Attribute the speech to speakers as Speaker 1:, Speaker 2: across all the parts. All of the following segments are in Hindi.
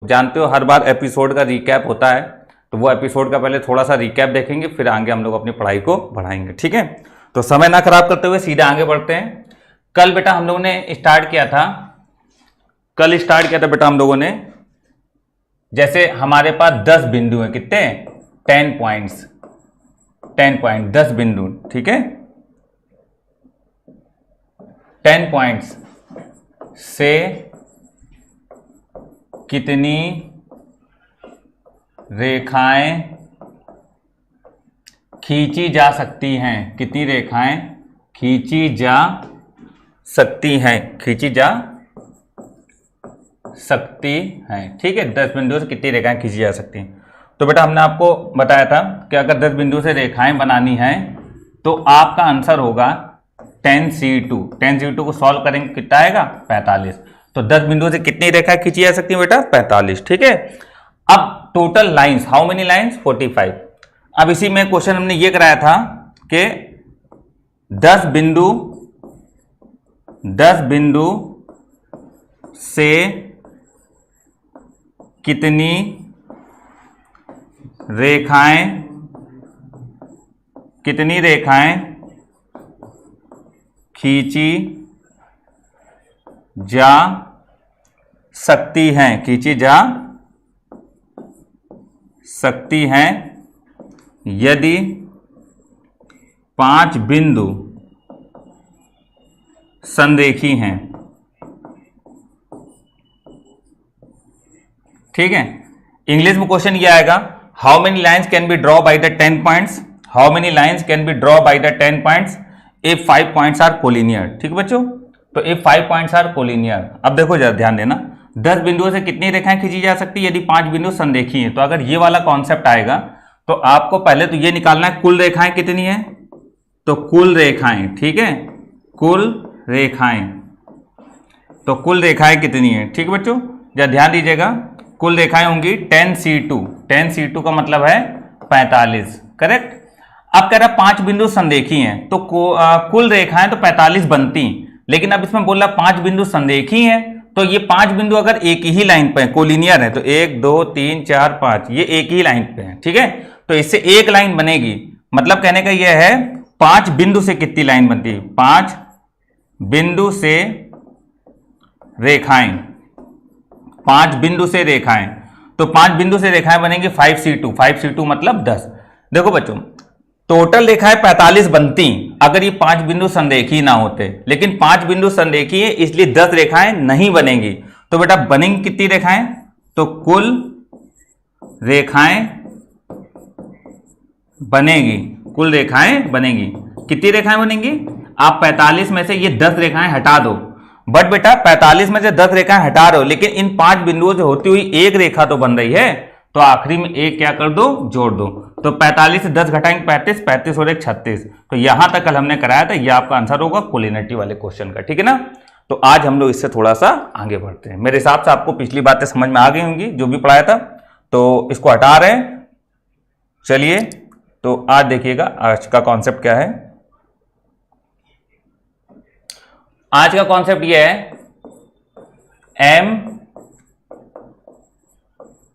Speaker 1: जानते हो हर बार एपिसोड का रिकैप होता है, तो वो एपिसोड का पहले थोड़ा सा रिकैप देखेंगे, फिर आगे हम लोग अपनी पढ़ाई को बढ़ाएंगे। ठीक है, तो समय ना खराब करते हुए सीधा आगे बढ़ते हैं। कल बेटा हम लोगों ने स्टार्ट किया था, बेटा हम लोगों ने, जैसे हमारे पास 10 बिंदु हैं, कितने? 10 पॉइंट्स, 10 पॉइंट, 10 बिंदु। ठीक है, 10 पॉइंट्स से कितनी रेखाएं खींची जा सकती हैं? कितनी रेखाएं खींची जा सकती हैं? खींची जा सकती हैं। ठीक है, 10 बिंदुओं से कितनी रेखाएं खींची जा सकती हैं। तो बेटा हमने आपको बताया था कि अगर 10 बिंदुओं से रेखाएं बनानी है तो आपका आंसर होगा 10C2। 10C2 को सॉल्व करेंगे कितना आएगा? 45। तो 10 बिंदुओं से कितनी रेखाएं खींची जा सकती है बेटा? 45। ठीक है, अब total lines, how many lines? 45। अब इसी में क्वेश्चन हमने ये कराया था कि 10 बिंदु से कितनी रेखाएं खींची जा सकती हैं? खींची जा सकती हैं यदि 5 बिंदु संरेखी हैं। ठीक है, इंग्लिश में क्वेश्चन ये आएगा, how many lines can be draw by the 10 points? How many lines can be draw by the 10 points if 5 points are collinear? ठीक बच्चों, तो इफ 5 पॉइंट्स आर कोलिनियर। अब देखो जरा ध्यान देना, 10 बिंदुओं से कितनी रेखाएं खींची जा सकती है? यदि 5 बिंदु संरेखी हैं। तो अगर ये वाला कॉन्सेप्ट आएगा तो आपको पहले तो ये निकालना है कुल रेखाएं कितनी है। तो कुल रेखाएं, ठीक है, कुल रेखाएं, तो कुल रेखाएं कितनी है? ठीक बच्चों, जरा ध्यान दीजिएगा, कुल रेखाएं होंगी 10C2। 10C2 का मतलब है 45, करेक्ट। अब कह रहा 5 बिंदु संरेखी हैं, तो कुल रेखाएं तो 45 बनती, लेकिन अब इसमें बोल रहा 5 बिंदु संरेखी हैं, तो ये 5 बिंदु अगर एक ही लाइन पे है, कोलिनियर है, तो 1 2 3 4 5 ये एक ही लाइन पे है। ठीक है, तो इससे एक लाइन बनेगी। मतलब कहने का यह है 5 बिंदु से कितनी लाइन बनती है? 5 बिंदु से रेखाएं, 5 बिंदु से रेखाएं, तो 5 बिंदु से रेखाएं बनेंगी 5C2। 5C2 मतलब 10। देखो बच्चों, टोटल रेखाएं 45 बनती अगर ये 5 बिंदु संरेखी ना होते, लेकिन 5 बिंदु संरेखी है इसलिए 10 रेखाएं नहीं बनेंगी। तो बेटा बनेंगी कितनी रेखाएं? तो कुल रेखाएं बनेगी, कुल रेखाएं बनेगी। कितनी रेखाएं बनेंगी? आप 45 में से ये 10 रेखाएं हटा दो, बट बेटा 45 में से 10 रेखाएं हटा रहे हो, लेकिन इन 5 बिंदुओं से होती हुई एक रेखा तो बन रही है, तो आखिरी में एक क्या कर दो? जोड़ दो। तो 45 से 10 घटाएंगे 35, 35 और 1 36। तो यहां तक कल हमने कराया था, यह आपका आंसर होगा कोलिनिटी वाले क्वेश्चन का। ठीक है ना, तो आज हम लोग इससे थोड़ा सा आगे बढ़ते हैं। मेरे हिसाब से आपको पिछली बातें समझ में आ गई होंगी जो भी पढ़ाया था, तो इसको हटा रहे हैं। चलिए, तो आज देखिएगा आज का कॉन्सेप्ट क्या है। आज का कॉन्सेप्ट यह है, M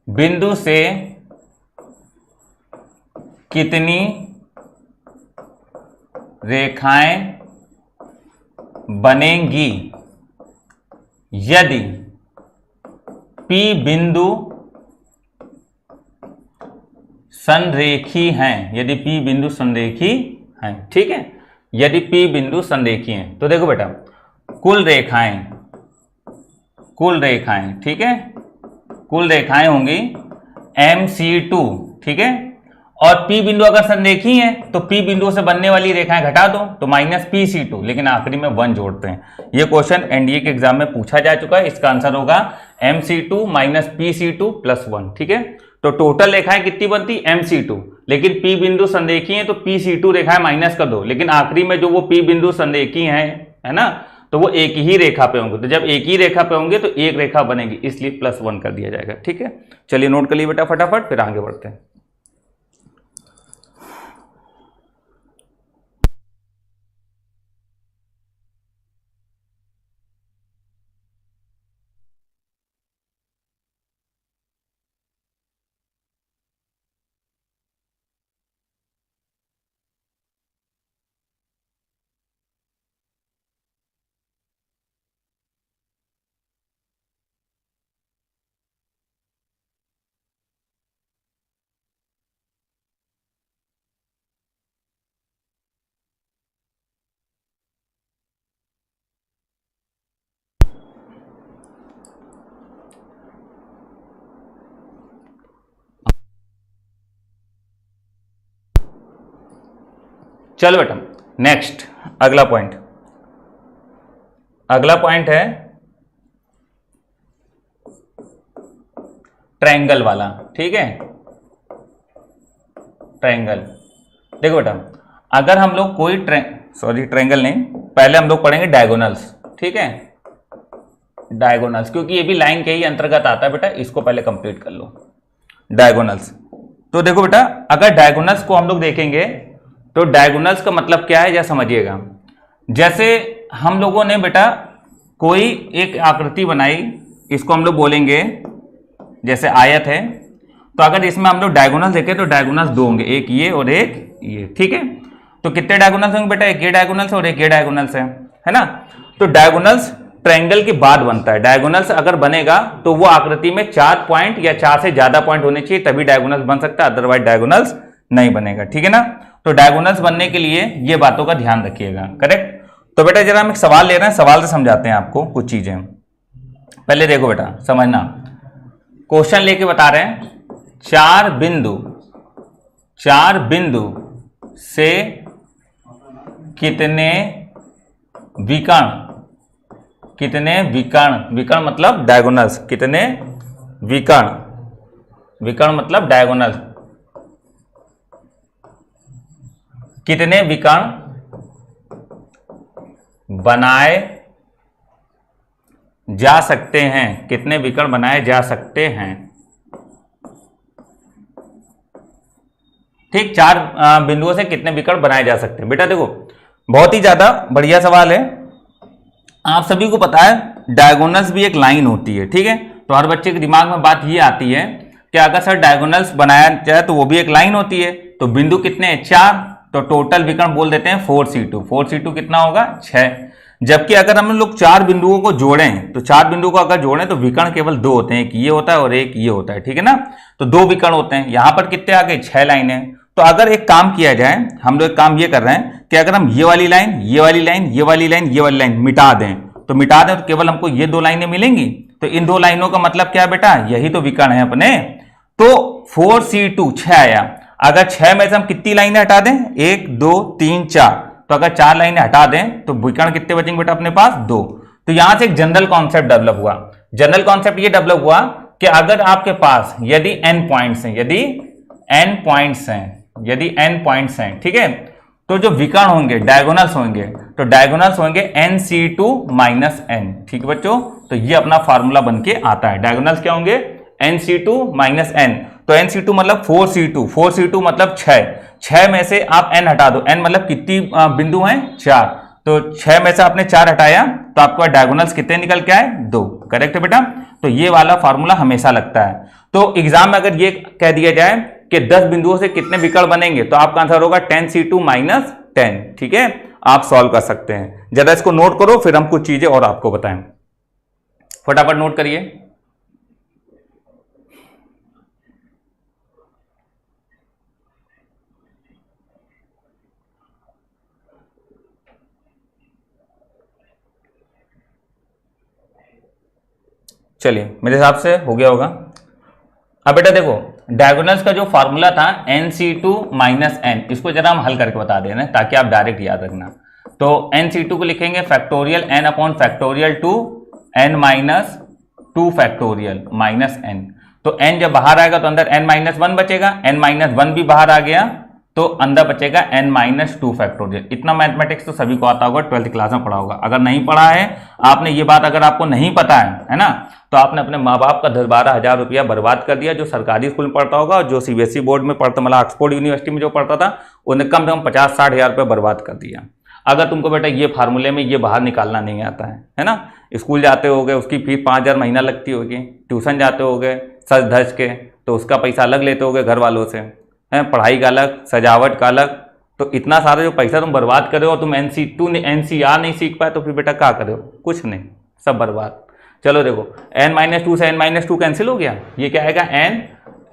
Speaker 1: बिंदु से कितनी रेखाएं बनेंगी यदि P बिंदु संरेखी हैं? यदि P बिंदु संरेखी हैं, ठीक है, यदि P बिंदु संरेखी हैं। तो देखो बेटा, कुल रेखाएं, ठीक है, कुल रेखाएं होंगी MC2, ठीक है, और P बिंदु अगर संरेखी है तो P बिंदुओं से बनने वाली रेखाएं घटा दो, तो -PC2, लेकिन आखिरी में 1 जोड़ते हैं। यह क्वेश्चन एनडीए के एग्जाम में पूछा जा चुका है। इसका आंसर होगा MC2 - PC2 + 1। ठीक है, तो टोटल रेखाएं कितनी बनती? MC2, लेकिन P बिंदु संरेखी है तो PC2 रेखाएं माइनस कर दो, लेकिन आखिरी में जो वो P बिंदु संरेखी है ना, तो वो एक ही रेखा पे होंगे। तो जब एक ही रेखा पे होंगे तो एक रेखा बनेगी, इसलिए +1 कर दिया जाएगा। ठीक है, चलिए नोट कर लिए बेटा फटाफट, फिर आगे बढ़ते हैं। चलो बेटा नेक्स्ट अगला पॉइंट है ट्रायंगल वाला। ठीक है, ट्रायंगल। देखो बेटा अगर हम लोग कोई ट्रायंगल नहीं, पहले हम लोग पढ़ेंगे डायगोनल्स। ठीक है, डायगोनल्स, क्योंकि ये भी लाइन के ही अंतर्गत आता है बेटा, इसको पहले कंप्लीट कर लो। डायगोनल्स, तो देखो बेटा अगर डायगोनल्स को हम लोग देखेंगे तो डायगोनल्स का मतलब क्या है, या समझिएगा। जैसे हम लोगों ने बेटा कोई एक आकृति बनाई, इसको हम लोग बोलेंगे जैसे आयत है, तो अगर इसमें हम लोग डायगोनल्स देखें तो डायगोनल्स दो होंगे, एक ये और एक ये। ठीक है, तो कितने डायगोनल्स होंगे बेटा, एक ये डायगोनल्स और एक ये डायगोनल्स है ना। तो डायगोनल्स ट्रायंगल के बाद बनता है। डायगोनल्स अगर बनेगा तो वो आकृति में 4 पॉइंट या 4 से ज्यादा पॉइंट होने चाहिए, तभी डायगोनल्स बन सकता है, अदरवाइज डायगोनल्स नहीं बनेगा। ठीक है ना, तो डायगोनल्स बनने के लिए ये बातों का ध्यान रखिएगा। करेक्ट। तो बेटा जरा हम एक सवाल ले रहे हैं, सवाल से समझाते हैं आपको कुछ चीजें। पहले देखो बेटा समझना, क्वेश्चन लेके बता रहे हैं, चार बिंदु से कितने विकर्ण मतलब डायगोनल्स, कितने विकर्ण मतलब डायगोनल्स, कितने विकर्ण बनाए जा सकते हैं, कितने विकर्ण बनाए जा सकते हैं। ठीक, 4 बिंदुओं से कितने विकर्ण बनाए जा सकते हैं। बेटा देखो बहुत ही ज्यादा बढ़िया सवाल है। आप सभी को पता है डायगोनल्स भी एक लाइन होती है। ठीक है, तो हर बच्चे के दिमाग में बात ये आती है कि अगर सर डायगोनल्स बनाया जाए तो वो भी एक लाइन होती है, तो बिंदु कितने हैं, 4, तो टोटल विकर्ण बोल देते हैं 4c2। 4c2 कितना होगा, 6। जबकि अगर हम लोग 4 बिंदुओं को जोड़ें, तो 4 बिंदुओं को अगर जोड़ें तो विकर्ण केवल 2 होते हैं, एक ये होता है और एक ये होता है। ठीक है ना, तो 2 विकर्ण होते हैं। यहां पर कितने आ गए, 6 लाइनें। तो अगर एक काम किया जाए, हम लोग एक काम ये कर रहे हैं कि अगर हम ये वाली लाइन, ये वाली लाइन, ये वाली लाइन, ये वाली लाइन मिटा दें, तो केवल हमको ये 2 लाइनें मिलेंगी। तो इन 2 लाइनों का मतलब क्या है बेटा, यही तो विकर्ण है अपने। तो 4c2 6 आया। अगर 6 में से हम कितनी लाइनें हटा दें, 1 2 3 4, तो अगर 4 लाइनें हटा दें तो विकर्ण कितने बचेंगे बेटा अपने पास, 2। तो यहां से एक जनरल कॉन्सेप्ट डेवलप हुआ। जनरल कॉन्सेप्ट ये डेवलप हुआ कि अगर आपके पास यदि n पॉइंट्स हैं, यदि n पॉइंट्स हैं, ठीक है, तो जो विकर्ण होंगे डायगोनल्स होंगे, तो डायगोनल्स होंगे nc2 माइनस n। ठीक है बच्चों, तो ये अपना फार्मूला बन के आता है। डायगोनल्स क्या होंगे, nc2 माइनस n। तो nc2 मतलब 4c2, 4c2 मतलब 6 में से आप n हटा दो, n मतलब कितनी बिंदु हैं, 4। तो 6 में से आपने 4 हटाया तो आपका डायगोनल्स कितने निकल के आए, 2। करेक्ट है बेटा, तो ये वाला फार्मूला हमेशा लगता है। तो एग्जाम में अगर ये कह दिया जाए कि 10 बिंदुओं से कितने विकर्ण बनेंगे, तो आपका आंसर होगा 10c2 माइनस 10। ठीक है, आप सॉल्व कर सकते हैं। जरा इसको नोट करो, फिर हम कुछ चीजें और आपको बताएं। फटाफट नोट करिए। चलिए मेरे हिसाब से हो गया होगा। अब बेटा देखो डायगोनल्स का जो फॉर्मूला था nc2 माइनस n, इसको जरा हम हल करके बता देना ताकि आप डायरेक्ट याद रखना। तो nc2 को लिखेंगे factorial n upon factorial 2 n minus 2 factorial minus n। तो n जब बाहर आएगा तो अंदर n माइनस 1 बचेगा, n माइनस 1 भी बाहर आ गया तो अंदर बचेगा n माइनस 2 फैक्टोरियल। इतना मैथमेटिक्स तो सभी को आता होगा, 12th क्लास में पढ़ा होगा। अगर नहीं पढ़ा है आपने ये बात, अगर आपको नहीं पता है ना, तो आपने अपने माँ बाप का 10-12 हज़ार रुपया बर्बाद कर दिया, जो सरकारी स्कूल में पढ़ता होगा और जो सीबीएसई बोर्ड में पढ़ता, मतलब ऑक्सफोर्ड यूनिवर्सिटी में जो पढ़ता था, उन्हें कम से कम 50-60 हज़ार रुपये बर्बाद कर दिया। अगर तुमको बेटा ये फार्मूले में ये बाहर निकालना नहीं आता है ना, स्कूल जाते होगे उसकी फीस 5,000 महीना लगती होगी, ट्यूशन जाते होगे सज धज के, तो उसका पैसा अलग लेते होगे घर वालों से, पढ़ाई का अलग, सजावट का अलग। तो इतना सारा जो पैसा तुम बर्बाद कर रहे हो, तुम NCR नहीं सीख पाए, तो फिर बेटा क्या करे हो, कुछ नहीं, सब बर्बाद। चलो देखो n-2 से n-2 कैंसिल हो गया, ये क्या आएगा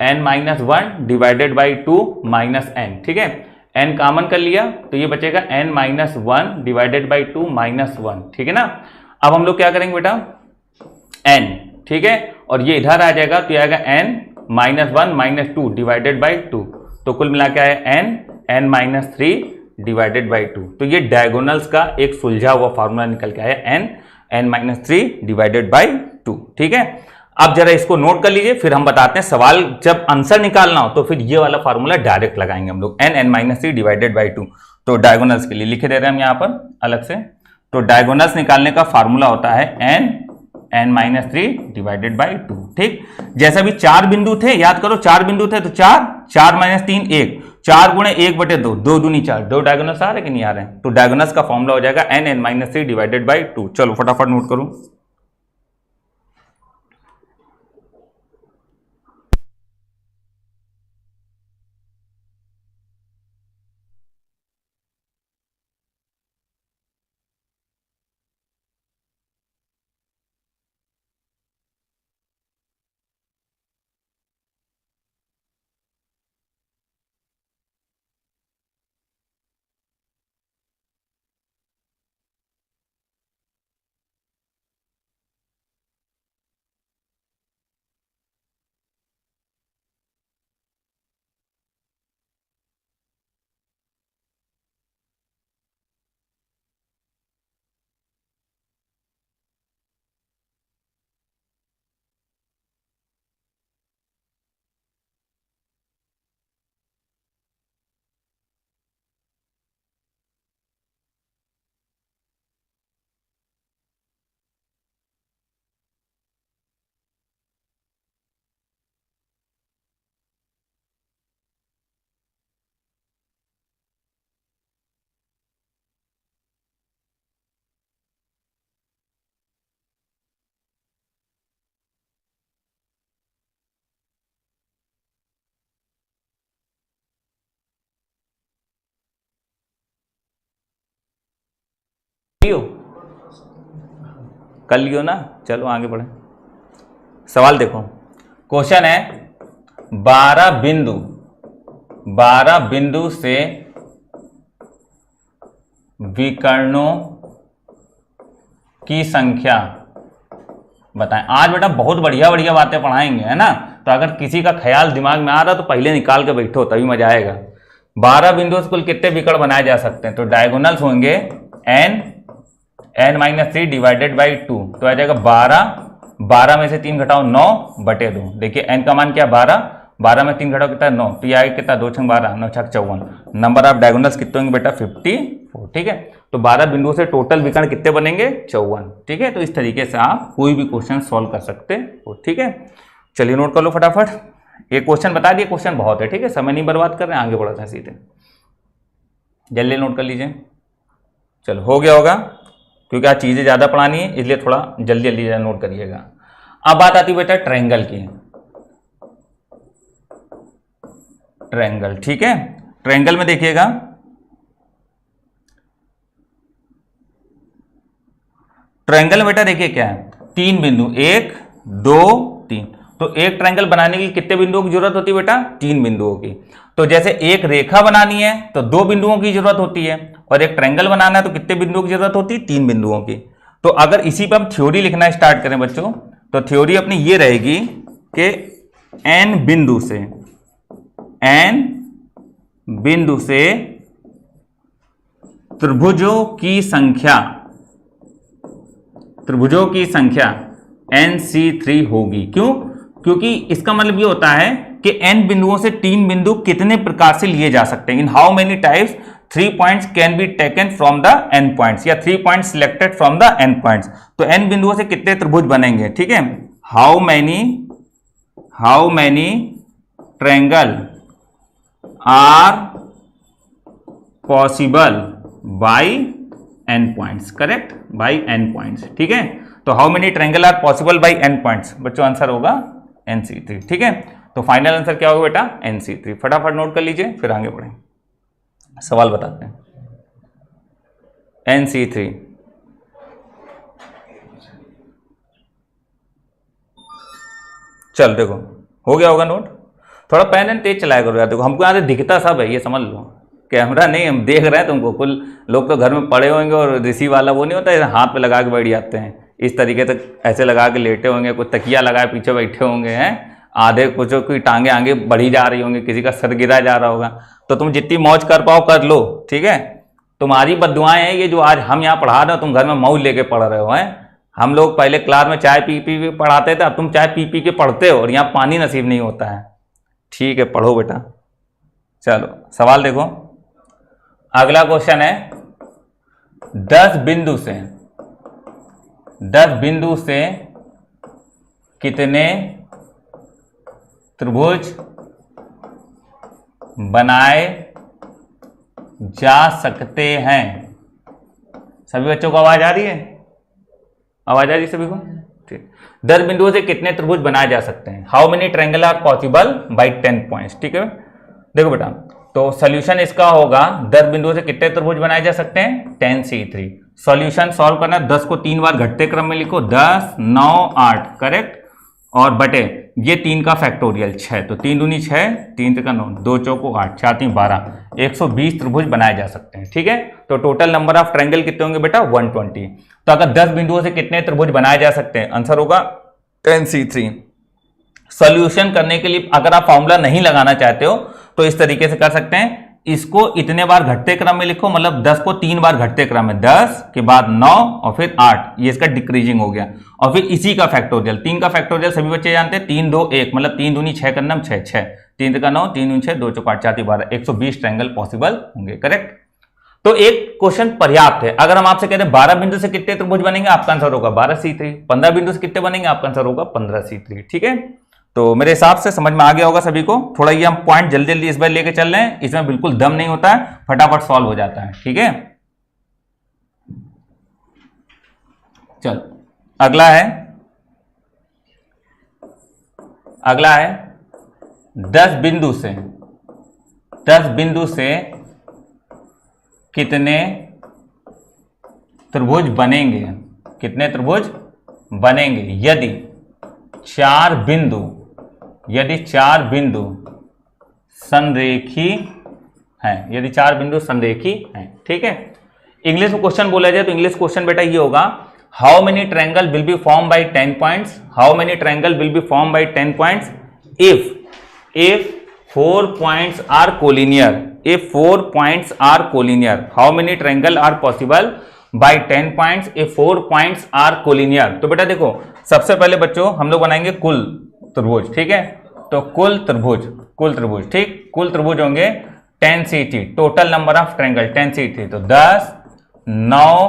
Speaker 1: n-1 divided by 2 minus n। ठीक है, n कॉमन कर लिया तो ये बचेगा n-1 डिवाइडेड बाई 2 माइनस 1। ठीक है ना, अब हम लोग क्या करेंगे बेटा n, ठीक है, और ये इधर आ जाएगा तो ये आएगा n-1 माइनस 2 डिवाइडेड बाई 2। तो कुल मिला के आया n-3 डिवाइडेड बाई 2। तो ये डायगोनल्स का एक सुलझा हुआ फॉर्मूला निकल के आया n-3 डिवाइडेड बाई 2। ठीक है, अब जरा इसको नोट कर लीजिए, फिर हम बताते हैं सवाल जब आंसर निकालना हो तो फिर ये वाला फॉर्मूला डायरेक्ट लगाएंगे हम लोग, n-3 डिवाइडेड बाई 2। तो डायगोनल्स के लिए लिखे दे रहे हैं हम यहां पर अलग से। तो डायगोनल्स निकालने का फॉर्मूला होता है n-3 डिवाइडेड बाई 2। ठीक, जैसा भी 4 बिंदु थे, याद करो 4 बिंदु थे, तो 4 माइनस 3 1, 4 गुणे 1/2, 2 दूनी 4, 2 डायगोनल्स आ रहे कि नहीं आ रहे हैं? तो डायगोनल्स का फॉर्मूला हो जाएगा n-3 डिवाइडेड बाई 2। चलो फटाफट नोट करूं। कर लियो ना, चलो आगे बढ़े। सवाल देखो, क्वेश्चन है 12 बिंदु से विकर्णों की संख्या बताएं। आज बेटा बहुत बढ़िया बढ़िया बातें पढ़ाएंगे, है ना? तो अगर किसी का ख्याल दिमाग में आ रहा तो पहले निकाल के बैठो, तभी मजा आएगा। 12 बिंदुओं से कुल कितने विकर्ण बनाए जा सकते हैं? तो डायगोनल्स होंगे n-3 डिवाइडेड बाई 2। तो आ जाएगा 12 में से 3 घटाओ 9/2। देखिए n का मान क्या 12 में 3 घटाओ कितना 9, तो ये आएगा कितना 2 × 12 9 × 54। नंबर ऑफ डायगोनल्स कितने होंगे बेटा 54। ठीक है, तो 12 बिंदुओं से टोटल विकर्ण कितने बनेंगे 54। ठीक है, तो इस तरीके से आप कोई भी क्वेश्चन सॉल्व कर सकते हो। ठीक है, चलिए नोट कर लो फटाफट। ये क्वेश्चन बता दिए, क्वेश्चन बहुत है। ठीक है, समय नहीं बर्बाद कर रहे हैं, आगे बढ़ते हैं सीधे। जल्दी नोट कर लीजिए। चलो हो गया होगा, क्योंकि आज चीजें ज्यादा पढ़ानी है इसलिए थोड़ा जल्दी जल्दी नोट करिएगा। अब बात आती है बेटा ट्रायंगल की। ट्रायंगल, ठीक है, ट्रायंगल में देखिएगा ट्रायंगल में बेटा देखिए क्या है, 3 बिंदु 1 2 3। तो एक ट्रायंगल बनाने के लिए कितने बिंदुओं की जरूरत होती है बेटा? 3 बिंदुओं की। तो जैसे एक रेखा बनानी है तो 2 बिंदुओं की जरूरत होती है, और एक ट्रायंगल बनाना है तो कितने बिंदुओं की जरूरत होती है? 3 बिंदुओं की। तो अगर इसी पर हम थ्योरी लिखना स्टार्ट करें बच्चों, तो थ्योरी अपनी ये रहेगी कि n बिंदु से त्रिभुजों की संख्या nc3 होगी। क्यों? क्योंकि इसका मतलब ये होता है कि n बिंदुओं से 3 बिंदु कितने प्रकार से लिए जा सकते हैं। In how many types 3 points can be taken from the n points, या 3 points selected from the n points. तो n बिंदुओं से कितने त्रिभुज बनेंगे? ठीक है, how many triangle are possible by n points, correct, by n points. ठीक है, तो how many triangle are possible by n points, बच्चों आंसर होगा nc3। ठीक है, तो फाइनल आंसर क्या होगा बेटा? nc3। फटाफट नोट कर लीजिए, फिर आगे बढ़ें। सवाल बताते हैं। nc3 चल देखो हो गया होगा नोट। थोड़ा पेन एंड तेज चलाया करो यार, देखो हमको यहाँ से दिखता सब है, ये समझ लो। कैमरा नहीं, हम देख रहे हैं तुमको। कुल लोग तो घर में पड़े होंगे और रिसीव वाला वो नहीं होता, हाथ पे लगा के बैठ जाते हैं इस तरीके से, ऐसे लगा के लेटे होंगे, कुछ तकिया लगाए पीछे बैठे होंगे हैं, आधे कुछ की टांगे आगे बढ़ी जा रही होंगी, किसी का सर गिरा जा रहा होगा। तो तुम जितनी मौज कर पाओ कर लो, ठीक है। तुम्हारी बद्दुआएं हैं ये, जो आज हम यहाँ पढ़ा रहे हो, तुम घर में मौज लेके पढ़ रहे हो। हैं हम लोग पहले क्लास में चाय पी पी के पढ़ाते थे, अब तुम चाय पी पी के पढ़ते हो और यहाँ पानी नसीब नहीं होता है। ठीक है, पढ़ो बेटा। चलो सवाल देखो, अगला क्वेश्चन है 10 बिंदु से, 10 बिंदु से कितने त्रिभुज बनाए जा सकते हैं। सभी बच्चों को आवाज आ रही है? आवाज आ रही है सभी को? ठीक। 10 बिंदुओं से कितने त्रिभुज बनाए जा सकते हैं। How many triangle are possible by 10 points. ठीक है, देखो बेटा, तो सॉल्यूशन इसका होगा 10 बिंदुओं से कितने त्रिभुज बनाए जा सकते हैं, 10C3। सॉल्यूशन सॉल्व करना, 10 को 3 बार घटते क्रम में लिखो, 10 9 8 करेक्ट, और बटे ये 3 का फैक्टोरियल 6, तो 3 दूनी 6, 3 का 9, 2 चौको 8, 4 3 12, 120 त्रिभुज बनाए जा सकते हैं। ठीक है, तो टोटल नंबर ऑफ ट्रायंगल कितने होंगे बेटा, 120। तो अगर 10 बिंदुओं से कितने त्रिभुज बनाए जा सकते हैं, आंसर होगा 10C3। सॉल्यूशन करने के लिए अगर आप फॉर्मूला नहीं लगाना चाहते हो तो इस तरीके से कर सकते हैं, इसको इतने बार घटते क्रम में लिखो, मतलब 10 को 3 बार घटते क्रम में, 10 के बाद 9 और फिर 8, ये इसका डिक्रीजिंग हो गया, और फिर इसी का फैक्टोरियल, 3 का फैक्टोरियल सभी बच्चे जानते हैं, 3 2 1, मतलब 3 दूनी 6 का नम 6 6, 3 का 9, 3 दूनी 6, 2 चौक 8, 4 3 12, 120 ट्रायंगल पॉसिबल होंगे। करेक्ट। तो एक क्वेश्चन पर्याप्त है। अगर हम आपसे कहते हैं 12 बिंदु से कितने त्रिभुज बनेंगे, आपका आंसर होगा 12C3। 15 बिंदु से कितने बनेंगे, आपका आंसर होगा 15C3। ठीक है, तो मेरे हिसाब से समझ में आ गया होगा सभी को। थोड़ा ये हम पॉइंट जल्दी जल्दी इस बार लेके चल रहे हैं, इसमें बिल्कुल दम नहीं होता है, फटाफट सॉल्व हो जाता है। ठीक है, चलो अगला है, अगला है 10 बिंदु से, 10 बिंदु से कितने त्रिभुज बनेंगे, कितने त्रिभुज बनेंगे यदि 4 बिंदु, यदि 4 बिंदु संरेखी हैं, यदि 4 बिंदु संरेखी हैं। ठीक है, इंग्लिश में क्वेश्चन बोला जाए तो इंग्लिश क्वेश्चन बेटा ये होगा, how many triangle will be form by 10 points, how many triangle will be form by 10 points if 4 points are collinear, if 4 points are collinear, how many triangle are possible by 10 points if 4 points are collinear। तो बेटा देखो, सबसे पहले बच्चों हम लोग बनाएंगे कुल त्रिभुज। ठीक है, तो कुल त्रिभुज, कुल त्रिभुज, ठीक, कुल त्रिभुज होंगे 10C3, total number of triangle 10C3, तो 10 9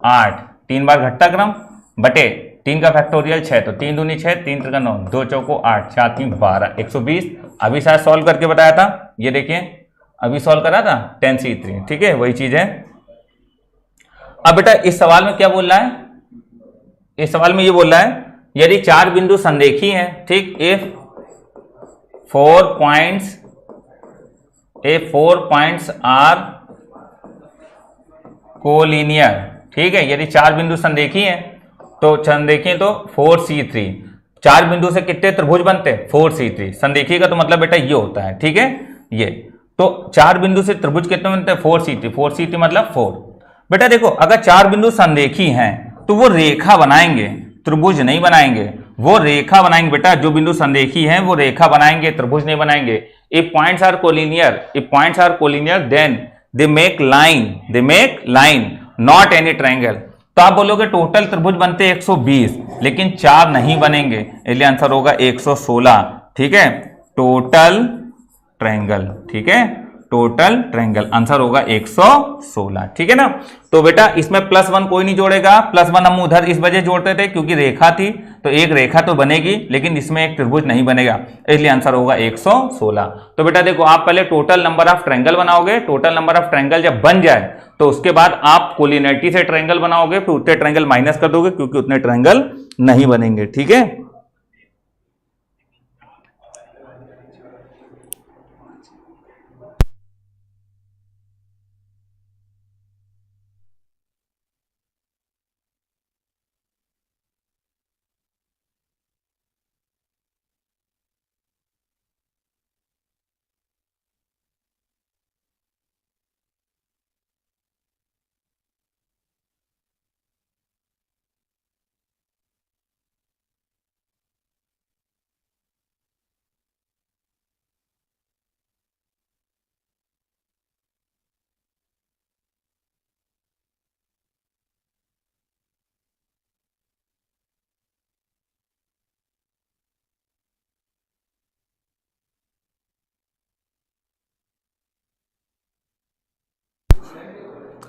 Speaker 1: 8, 3 बार घटता क्रम, बटे 3 का फैक्टोरियल 6, तो 3 दूनी 6, 3 का 9, 2 चौको 8, 4 3 12, 120। अभी शायद सॉल्व करके बताया था, ये देखिए अभी सॉल्व करा था 10C3। ठीक है, वही चीज है। अब बेटा इस सवाल में क्या बोल रहा है, इस सवाल में ये बोल रहा है यदि 4 बिंदु संरेखी हैं, ठीक, इफ 4 पॉइंट्स आर कोलिनियर। ठीक है, यदि 4 बिंदु संरेखी हैं तो संरेखी तो 4C3, 4 बिंदु से कितने त्रिभुज बनते हैं, 4C3। संरेखी का तो मतलब बेटा ये होता है। ठीक है, ये तो 4 बिंदु से त्रिभुज कितने बनते हैं, 4C3, 4C3 मतलब 4। बेटा देखो, अगर 4 बिंदु संरेखी हैं तो वो रेखा बनाएंगे, त्रिभुज नहीं बनाएंगे, वो रेखा बनाएंगे बेटा। जो बिंदु संरेखी हैं वो रेखा बनाएंगे, त्रिभुज नहीं बनाएंगे। If points are collinear, if points are collinear then they make line, they make line, not any triangle. तो आप बोलोगे टोटल त्रिभुज बनते 120, लेकिन 4 नहीं बनेंगे, इसलिए आंसर होगा 116। ठीक है, टोटल ट्रायंगल, ठीक है, टोटल ट्रायंगल आंसर होगा 116। ठीक है ना, तो बेटा इसमें +1 कोई नहीं जोड़ेगा, +1 हम उधर इस वजह जोड़ते थे क्योंकि रेखा थी, तो एक रेखा तो बनेगी लेकिन इसमें एक त्रिभुज नहीं बनेगा, इसलिए आंसर होगा 116। तो बेटा देखो, आप पहले टोटल नंबर ऑफ ट्रायंगल बनाओगे, टोटल नंबर ऑफ ट्रायंगल जब बन जाए तो उसके बाद आप कोलिनियरिटी से ट्रायंगल बनाओगे, फिर उतने ट्रायंगल माइनस कर दोगे क्योंकि उतने ट्रायंगल नहीं बनेंगे। ठीक है,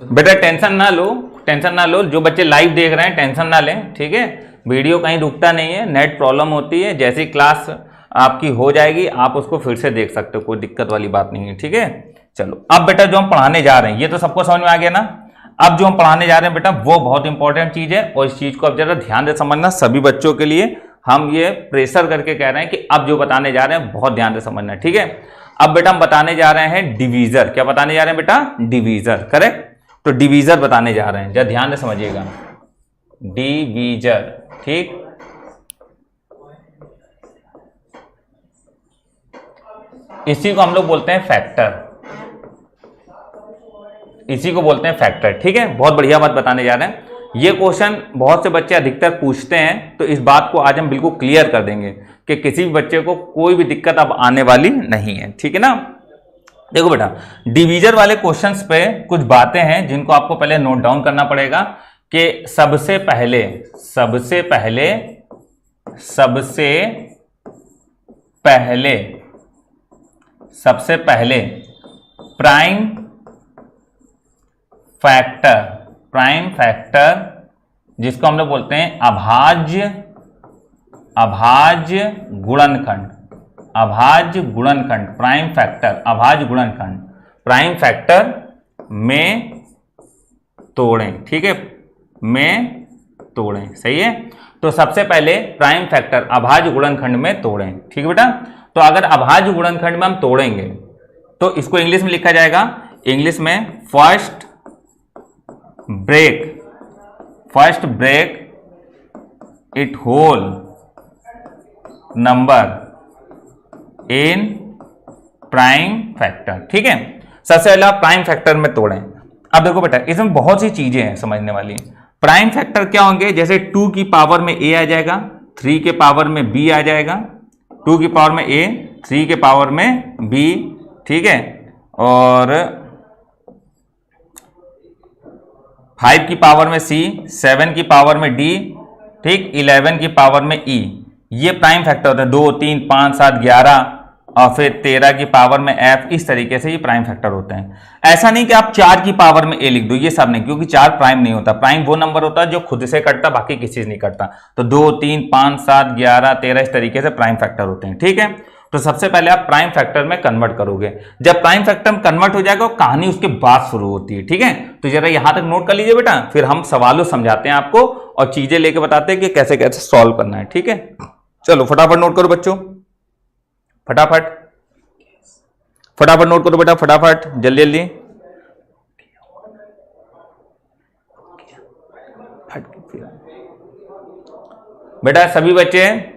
Speaker 1: बेटा टेंशन ना लो, टेंशन ना लो, जो बच्चे लाइव देख रहे हैं टेंशन ना लें, ठीक है। वीडियो कहीं रुकता नहीं है, नेट प्रॉब्लम होती है, जैसी क्लास आपकी हो जाएगी आप उसको फिर से देख सकते हो, कोई दिक्कत वाली बात नहीं है, ठीक है। चलो अब बेटा जो हम पढ़ाने जा रहे हैं ये तो सबको समझ में आ गया ना। अब जो हम पढ़ाने जा रहे हैं बेटा वो बहुत इंपॉर्टेंट चीज है, और इस चीज को अब जरा ध्यान से समझना। सभी बच्चों के लिए हम ये प्रेशर करके कह रहे हैं कि अब जो बताने जा रहे हैं बहुत ध्यान से समझना, ठीक है। अब बेटा हम बताने जा रहे हैं डिवीजर। क्या बताने जा रहे हैं बेटा? Divisor, correct. तो डिवीजर बताने जा रहे हैं, जरा ध्यान से समझिएगा। डिवीजर, ठीक। इसी को हम लोग बोलते हैं फैक्टर, इसी को बोलते हैं फैक्टर, ठीक है। बहुत बढ़िया बात बताने जा रहे हैं। ये क्वेश्चन बहुत से बच्चे अधिकतर पूछते हैं, तो इस बात को आज हम बिल्कुल क्लियर कर देंगे कि किसी भी बच्चे को कोई भी दिक्कत अब आने वाली नहीं है, ठीक है ना। देखो बेटा डिवीजर वाले क्वेश्चंस पे कुछ बातें हैं जिनको आपको पहले नोट डाउन करना पड़ेगा कि सबसे पहले प्राइम फैक्टर जिसको हम लोग बोलते हैं अभाज्य गुणनखंड, प्राइम फैक्टर अभाज्य गुणनखंड, प्राइम फैक्टर में तोड़ें, ठीक है, में तोड़ें, सही है। तो सबसे पहले प्राइम फैक्टर अभाज्य गुणनखंड में तोड़ें, ठीक है बेटा। तो अगर अभाज्य गुणनखंड में हम तोड़ेंगे तो इसको इंग्लिश में लिखा जाएगा, इंग्लिश में first break it whole number in prime factor, ठीक है। सबसे पहले आप प्राइम फैक्टर में तोड़ें। अब देखो बेटा इसमें बहुत सी चीजें हैं समझने वाली। प्राइम फैक्टर क्या होंगे? जैसे 2 की पावर में a आ जाएगा, 3 के पावर में b आ जाएगा, 2 की पावर में a, 3 के पावर में b, ठीक है, और 5 की पावर में c, 7 की पावर में d, ठीक, 11 की पावर में e। ये प्राइम फैक्टर होते हैं, 2, 3, 5, 7, 11 और फिर 13 की पावर में f। इस तरीके से ये प्राइम फैक्टर होते हैं। ऐसा नहीं कि आप 4 की पावर में a लिख दो, ये सब नहीं, क्योंकि 4 प्राइम नहीं होता। प्राइम वो नंबर होता है जो खुद से कटता, बाकी किसी से नहीं कटता। तो 2, 3, 5, 7, 11, 13 इस तरीके से प्राइम फैक्टर होते हैं, ठीक है। तो सबसे पहले आप प्राइम फैक्टर में कन्वर्ट करोगे। जब प्राइम फैक्टर में कन्वर्ट हो जाएगा कहानी उसके बाद शुरू होती है, ठीक है। तो जरा यहां तक नोट कर लीजिए बेटा, फिर हम सवालों समझाते हैं आपको और चीजें लेके बताते हैं कि कैसे कैसे सॉल्व करना है, ठीक है। चलो फटाफट नोट करो बच्चों, फटाफट नोट करो बेटा, फटाफट, जल्दी जल्दी। बेटा सभी बच्चे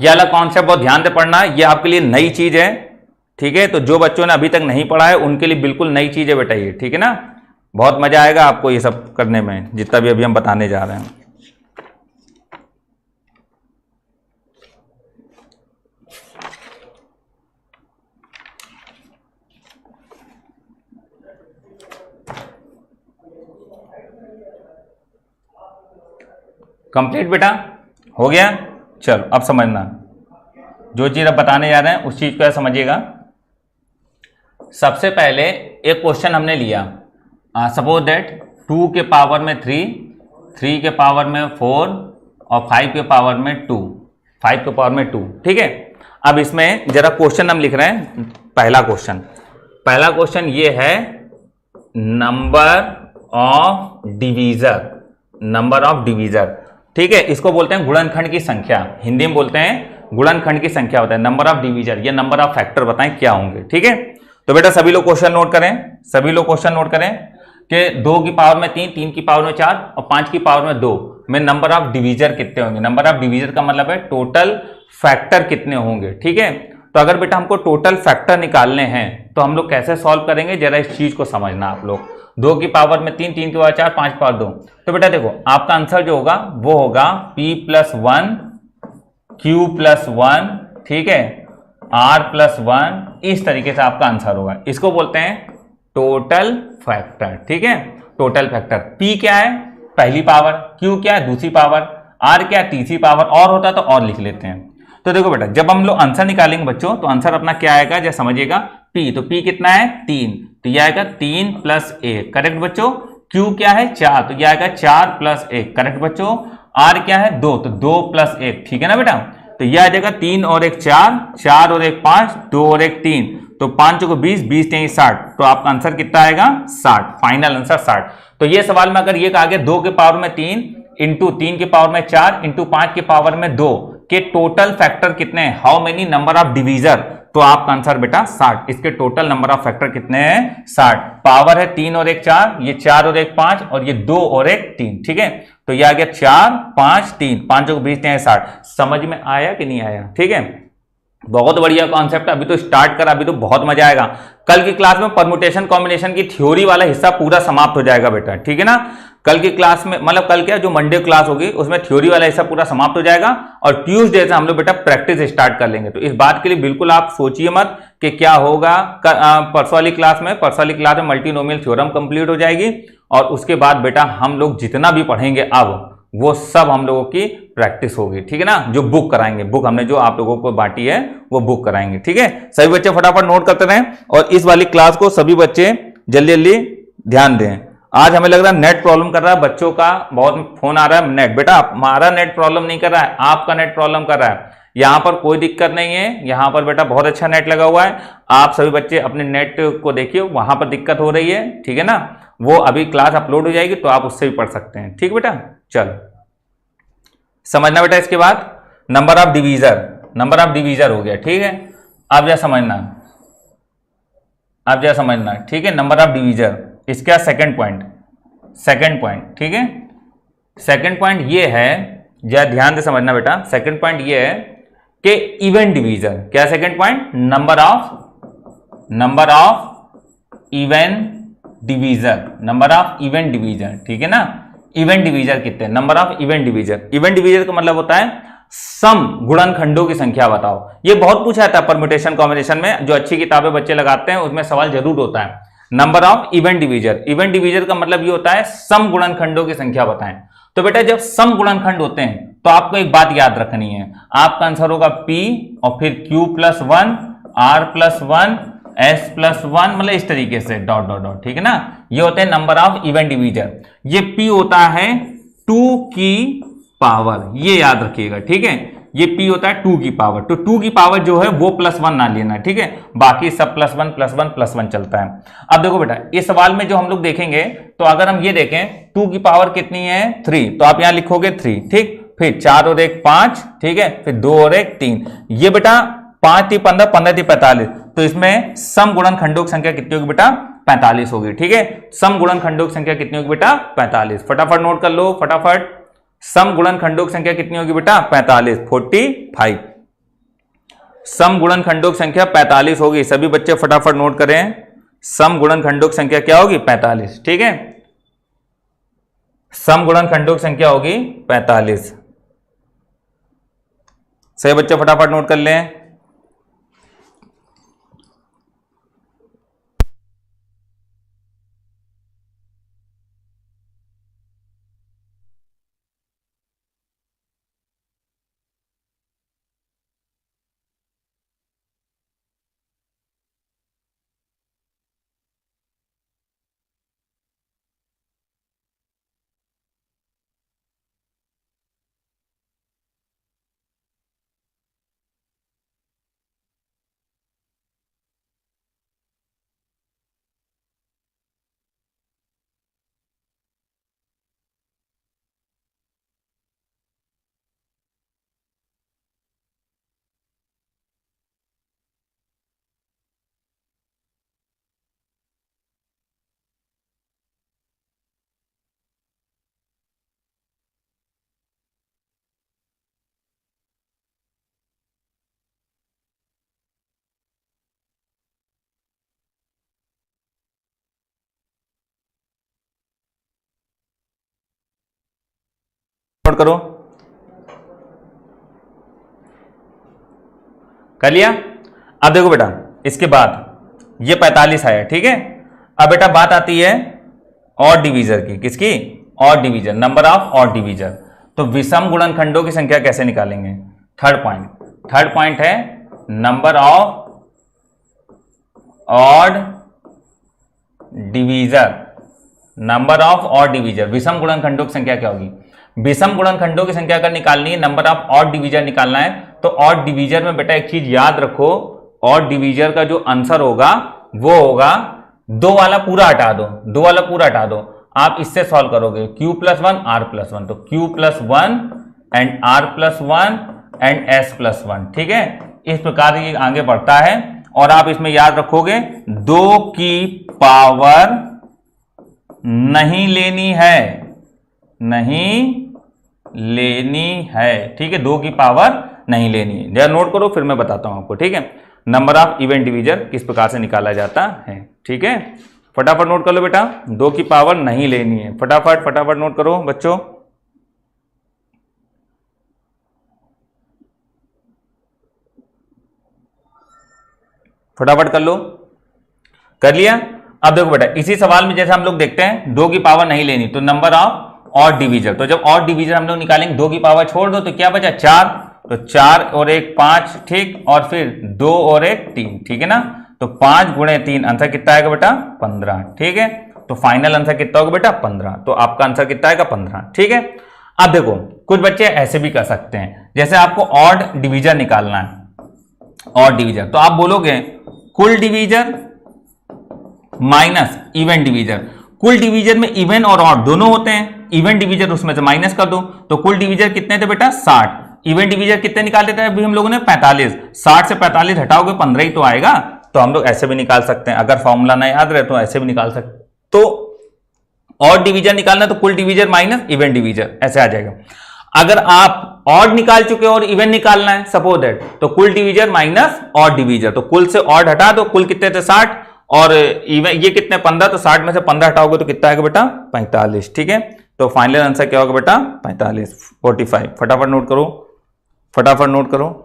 Speaker 1: ये वाला कॉन्सेप्ट बहुत ध्यान से पढ़ना, ये आपके लिए नई चीज है, ठीक है। तो जो बच्चों ने अभी तक नहीं पढ़ा है उनके लिए बिल्कुल नई चीज है बेटा ये, ठीक है ना। बहुत मजा आएगा आपको ये सब करने में, जितना भी अभी हम बताने जा रहे हैं। कंप्लीट बेटा, हो गया। चलो अब समझना, जो चीज अब बताने जा रहे हैं उस चीज को समझिएगा। सबसे पहले एक क्वेश्चन हमने लिया, सपोज दैट 2 के पावर में 3, 3 के पावर में 4 और 5 के पावर में 2, 5 के पावर में 2, ठीक है। अब इसमें जरा क्वेश्चन हम लिख रहे हैं। पहला क्वेश्चन ये है नंबर ऑफ डिवीजर, ठीक है। इसको बोलते हैं गुणनखंड की संख्या, हिंदी में बोलते हैं गुणनखंड की संख्या होता है नंबर ऑफ डिवीजर, या नंबर ऑफ फैक्टर बताएं क्या होंगे, ठीक है। तो बेटा सभी लोग क्वेश्चन नोट करें, कि 2 की पावर में 3, 3 की पावर में 4 और 5 की पावर में 2 में नंबर ऑफ डिवीजर कितने होंगे। नंबर ऑफ डिवीजर का मतलब है टोटल फैक्टर कितने होंगे, ठीक है। तो अगर बेटा हमको टोटल फैक्टर निकालने हैं तो हम लोग कैसे सॉल्व करेंगे, जरा इस चीज को समझना आप लोग। 2 की पावर में 3, 3 की पावर 4, 5 की पावर 2। तो बेटा देखो आपका आंसर जो होगा वो होगा p+1 q+1, ठीक है, r+1, इस तरीके से आपका आंसर होगा। इसको बोलते हैं टोटल फैक्टर, ठीक है। टोटल फैक्टर p क्या है? पहली पावर, q क्या है? दूसरी पावर, r क्या है? तीसरी पावर, और होता तो और लिख लेते हैं। तो देखो बेटा जब हम लोग आंसर निकालेंगे बच्चों तो आंसर अपना क्या आएगा, जैसे समझिएगा p, तो p कितना है? 3, तो यह आएगा 3 + 1, करेक्ट बच्चों। Q क्या है 4, तो यह आएगा 4 + 1, करेक्ट बच्चों। R क्या है 2, तो 2 + 1, ठीक है ना बेटा। तो यह आ जाएगा 3 और 1 4, 4 और 1 5, 2 और 1 3, तो 5 को 20, 20 3 60, तो आपका आंसर कितना आएगा 60, फाइनल आंसर 60। तो ये सवाल में अगर ये कहा गया 2 के पावर में 3 इंटू 3 के पावर में 4 इंटू 5 के पावर में 2 के टोटल फैक्टर कितने हैं, how many number of divisor, तो आपका आंसर बेटा 60। इसके टोटल नंबर ऑफ फैक्टर कितने हैं 60। पावर है 3 और 1 4, ये 4 और 1 5 और ये 2 और 1 3, ठीक है। तो ये आ गया 4 5 3, 5 को 20 3 60। समझ में आया कि नहीं आया, ठीक है। बहुत बढ़िया कॉन्सेप्ट, अभी तो स्टार्ट करा, अभी तो बहुत मजा आएगा। कल की क्लास में परम्यूटेशन कॉम्बिनेशन की थ्योरी वाला हिस्सा पूरा समाप्त हो जाएगा बेटा, ठीक है ना। कल की क्लास में मतलब कल क्या जो मंडे क्लास होगी उसमें थ्योरी वाला हिस्सा पूरा समाप्त हो जाएगा और ट्यूसडे से हम लोग बेटा प्रैक्टिस स्टार्ट कर लेंगे। तो इस बात के लिए बिल्कुल आप सोचिए मत कि क्या होगा। परसों वाली क्लास में मल्टीनोमियल थ्योरम कंप्लीट हो जाएगी और उसके बाद बेटा हम लोग जितना भी पढ़ेंगे अब वो सब हम लोगों की प्रैक्टिस होगी, ठीक है ना। जो बुक कराएंगे, बुक हमने जो आप लोगों को बांटी है वो बुक कराएंगे, ठीक है। सभी बच्चे फटाफट नोट करते रहें और इस वाली क्लास को सभी बच्चे जल्दी जल्दी ध्यान दें। आज हमें लग रहा है नेट प्रॉब्लम कर रहा है बच्चों का, बहुत फोन आ रहा है। नेट बेटा हमारा नेट प्रॉब्लम नहीं कर रहा है, आपका नेट प्रॉब्लम कर रहा है। यहां पर कोई दिक्कत नहीं है, यहां पर बेटा बहुत अच्छा नेट लगा हुआ है। आप सभी बच्चे अपने नेट को देखिए, वहां पर दिक्कत हो रही है, ठीक है ना। वो अभी क्लास अपलोड हो जाएगी तो आप उससे भी पढ़ सकते हैं, ठीक बेटा। चलो समझना बेटा। इसके बाद नंबर ऑफ डिवीजर हो गया, ठीक है। अब जा समझना, ठीक है। नंबर ऑफ डिवीजर, इसका सेकंड पॉइंट, ठीक है। सेकंड पॉइंट ये है, जरा ध्यान से समझना बेटा। सेकंड पॉइंट ये है कि इवन डिवीजर, क्या second point, number of even divisor, ठीक है ना। इवेंट डिवीजर कितने, नंबर ऑफ इवेंट डिवीजर का मतलब होता है सम गुणनखंडों की संख्या बताओ। ये बहुत पूछा जाता है परम्यूटेशन कॉम्बिनेशन में, जो अच्छी किताबें बच्चे लगाते हैं उसमें सवाल जरूर होता है। नंबर ऑफ इवेंट डिवीजर का मतलब ये होता है सम गुणनखंडों की संख्या बताएं। तो बेटा जब सम गुणनखंड होते हैं तो आपको एक बात याद रखनी है, आपका आंसर होगा P और फिर Q+1 R+1 S+1, मतलब इस तरीके से डॉट डॉट डॉट, ठीक है ना। ये होते हैं नंबर ऑफ इवेंट डिवीजर। ये P होता है 2 की पावर, ये याद रखिएगा, ठीक है। ये P होता है 2 की पावर, तो 2 की पावर जो है वो +1 ना लेना, ठीक है। बाकी सब +1 चलता है। अब देखो बेटा इस सवाल में जो हम लोग देखेंगे, तो अगर हम ये देखें 2 की पावर कितनी है 3, तो आप यहां लिखोगे 3, ठीक। फिर 4 और 1 5, ठीक है। फिर 2 और 1 3, ये बेटा 5 3 15, 15 3 45, तो इसमें सम गुणनखंडों की संख्या कितनी होगी बेटा 45 होगी, ठीक है। सम गुणनखंडों की संख्या कितनी होगी बेटा 45। फटाफट नोट कर लो, फटाफट। सम गुणनखंडों की संख्या कितनी होगी बेटा 45, 45। सम गुणनखंडों की संख्या 45 होगी, सभी बच्चे फटाफट नोट करें। सम गुणनखंडों की संख्या क्या होगी 45, ठीक है। सम गुणनखंडों की संख्या होगी 45। सभी बच्चे फटाफट नोट कर लें। नोट करो, कर लिया। अब देखो बेटा इसके बाद ये 45 आया, ठीक है। अब बेटा बात आती है ऑड डिवीजर की, किसकी, odd divisor, number of odd divisor. तो विषम गुणनखंडों की संख्या कैसे निकालेंगे, थर्ड पॉइंट है number of odd divisor, number of odd divisor, विषम गुणनखंडों की संख्या क्या होगी? विषम गुणनखंडों की संख्या अगर निकालनी है, नंबर ऑफ ऑड डिवीजर निकालना है, तो ऑड डिवीजर में बेटा एक चीज याद रखो, ऑड डिवीजर का जो आंसर होगा वो होगा 2 वाला पूरा हटा दो, 2 वाला पूरा हटा दो, आप इससे सॉल्व करोगे q प्लस 1 r प्लस 1, तो q plus 1 and r plus 1 and s plus 1, ठीक है। इस प्रकार ये आगे बढ़ता है और आप इसमें याद रखोगे 2 की पावर नहीं लेनी है, नहीं लेनी है, ठीक है, 2 की पावर नहीं लेनी है। जरा नोट करो, फिर मैं बताता हूं आपको, ठीक है। नंबर ऑफ इवन डिवीजर किस प्रकार से निकाला जाता है, ठीक है। फटाफट नोट कर लो बेटा, 2 की पावर नहीं लेनी है, फटाफट फटाफट नोट करो बच्चों। फटाफट कर लो, कर लिया। अब देखो बेटा, इसी सवाल में जैसे हम लोग देखते हैं 2 की पावर नहीं लेनी, तो नंबर ऑफ ऑड डिवीजर, तो जब ऑड डिवीजर हम लोग निकालेंगे 2 की पावर छोड़ दो तो क्या बचा 4, तो 4 और 1 5, ठीक, और फिर 2 और 1 3, ठीक है ना। तो 5 गुणे 3 आंसर कितना आएगा बेटा 15, ठीक है। तो फाइनल आंसर कितना होगा बेटा 15, तो आपका आंसर कितना आएगा 15, ठीक है। अब देखो कुछ बच्चे ऐसे भी कर सकते हैं, जैसे आपको ऑड डिवीजर निकालना है, ऑड डिवीजर, तो आप बोलोगे कुल डिवीजर माइनस इवन डिवीजर। कुल डिवीजर में इवन और ऑड दोनों होते हैं, इवन डिवीजर उसमें से माइनस कर दो, तो कुल डिवीजर कितने थे बेटा 60, इवन डिवीजर कितने निकाले थे अभी हम लोगों ने 45, 60 से 45 हटाओगे 15 ही तो आएगा। तो हम लोग ऐसे भी निकाल सकते हैं, अगर फॉर्मूला ना याद रहे तो ऐसे भी निकाल सकते। तो ऑड डिवीजर निकालना तो कुल डिवीजर माइनस इवन डिवीजर ऐसे आ जाएगा। अगर आप ऑड निकाल चुके हो और इवन निकालना है सपोज दैट, तो कुल डिवीजर माइनस ऑड डिवीजर, तो कुल से ऑड हटा दो, कुल कितने थे 60 और इवन ये कितने 15, तो 60 में से 15 हटाओगे तो कितना आएगा बेटा 45, ठीक है। तो फाइनल आंसर क्या होगा बेटा 45, 45। फटाफट नोट करो, फटाफट नोट करो।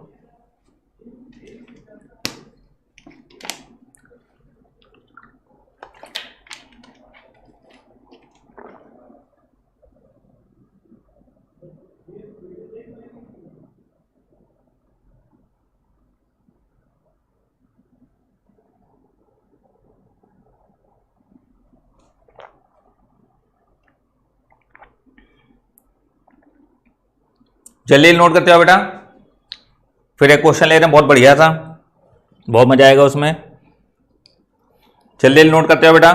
Speaker 1: जल्दी नोट करते हो बेटा। फिर एक क्वेश्चन ले रहे हैं, बहुत बढ़िया था, बहुत मजा आएगा उसमें। जल्दी नोट करते हो बेटा।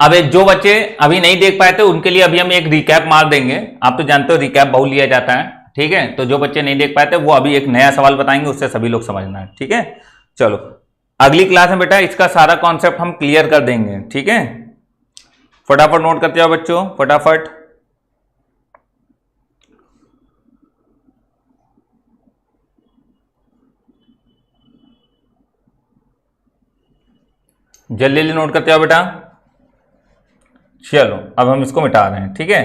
Speaker 1: अब एक जो बच्चे अभी नहीं देख पाए थे उनके लिए अभी हम एक रिकैप मार देंगे। आप तो जानते हो रिकैप बहुत लिया जाता है, ठीक है। तो जो बच्चे नहीं देख पाए थे वो अभी एक नया सवाल बताएंगे, उससे सभी लोग समझना है, ठीक है। चलो अगली क्लास में बेटा इसका सारा कॉन्सेप्ट हम क्लियर कर देंगे, ठीक है। फटाफट नोट करते हो बच्चों, फटाफट। जल्दी जल्दी नोट करते हो बेटा। चलो अब हम इसको मिटा रहे हैं, ठीक है।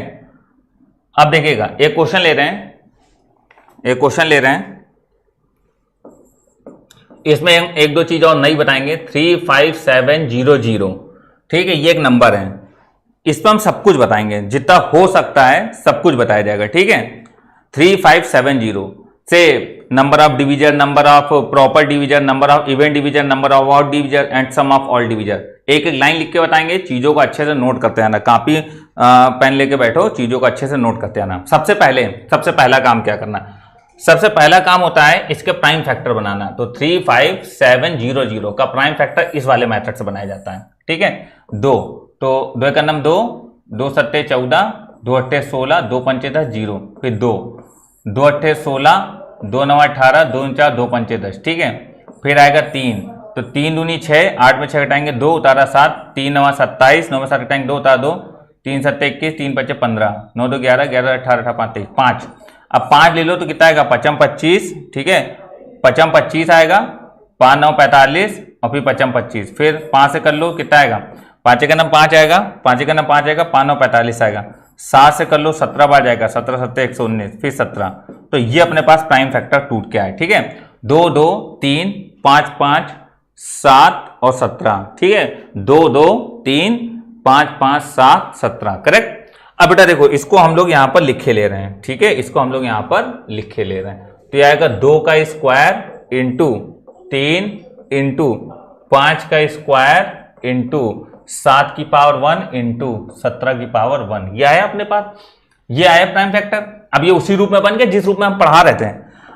Speaker 1: अब देखिएगा एक क्वेश्चन ले रहे हैं, एक क्वेश्चन ले रहे हैं, इसमें हम एक दो चीज और नहीं बताएंगे। 35700, ठीक है, ये एक नंबर है, इस पर हम सब कुछ बताएंगे, जितना हो सकता है सब कुछ बताया जाएगा, ठीक है। 3570 से number of divisor, number of proper divisor, number of even divisor, number of odd divisor and sum of all divisor, एक एक लाइन लिख के बताएंगे। चीजों को अच्छे से नोट करते आना, कॉपी पेन लेके बैठो, चीजों को अच्छे से नोट करते आना। सबसे पहला काम क्या करना, सबसे पहला काम होता है इसके प्राइम फैक्टर बनाना। तो 35700 का प्राइम फैक्टर इस वाले मेथड से बनाया जाता है, ठीक है। 2, तो 2 का नंबर 2, 2 सत्ते 14, 2 अट्ठे 16, 2 पंचे 10, 0, फिर 2, 2 अट्ठे 16, 2 9 18, 2 4 2 पंचे 10, ठीक है। फिर आएगा 3, तो 3 दूनी 6, 8 में 6 घटाएंगे 2, उतारा 7, 3 9 27, 9 में 7 घटाएंगे 2, उतारा 2, 3 7 21, 3 5 15, 9 2 11, 11 18 18 5 23, 5। अब 5 ले लो तो कितना आएगा 5 25, ठीक है, 5 25 आएगा, 5 9 45 और फिर 5 25, फिर 5 से कर लो कितना आएगा, 5 का नंबर 5 आएगा, 5 का नंबर 5 आएगा, 5 9 45 आएगा, 7 से कर लो 17 बार जाएगा, 17 7 119, फिर 17। तो ये अपने पास प्राइम फैक्टर टूट के आए, ठीक है। 2 2 3 5 5 7 और 17, ठीक है, 2 2 3 5 5 7 17, करेक्ट। अब बेटा देखो इसको हम लोग यहां पर लिखे ले रहे हैं, ठीक है, इसको हम लोग यहां पर लिखे ले रहे हैं। तो यह आएगा 2 का स्क्वायर इंटू 3 इंटू 5 का स्क्वायर इंटू 7 की पावर 1 इंटू 17 की पावर 1, ये आया अपने पास, ये आया प्राइम फैक्टर। अब ये उसी रूप में बन गया जिस रूप में हम पढ़ा रहे थे।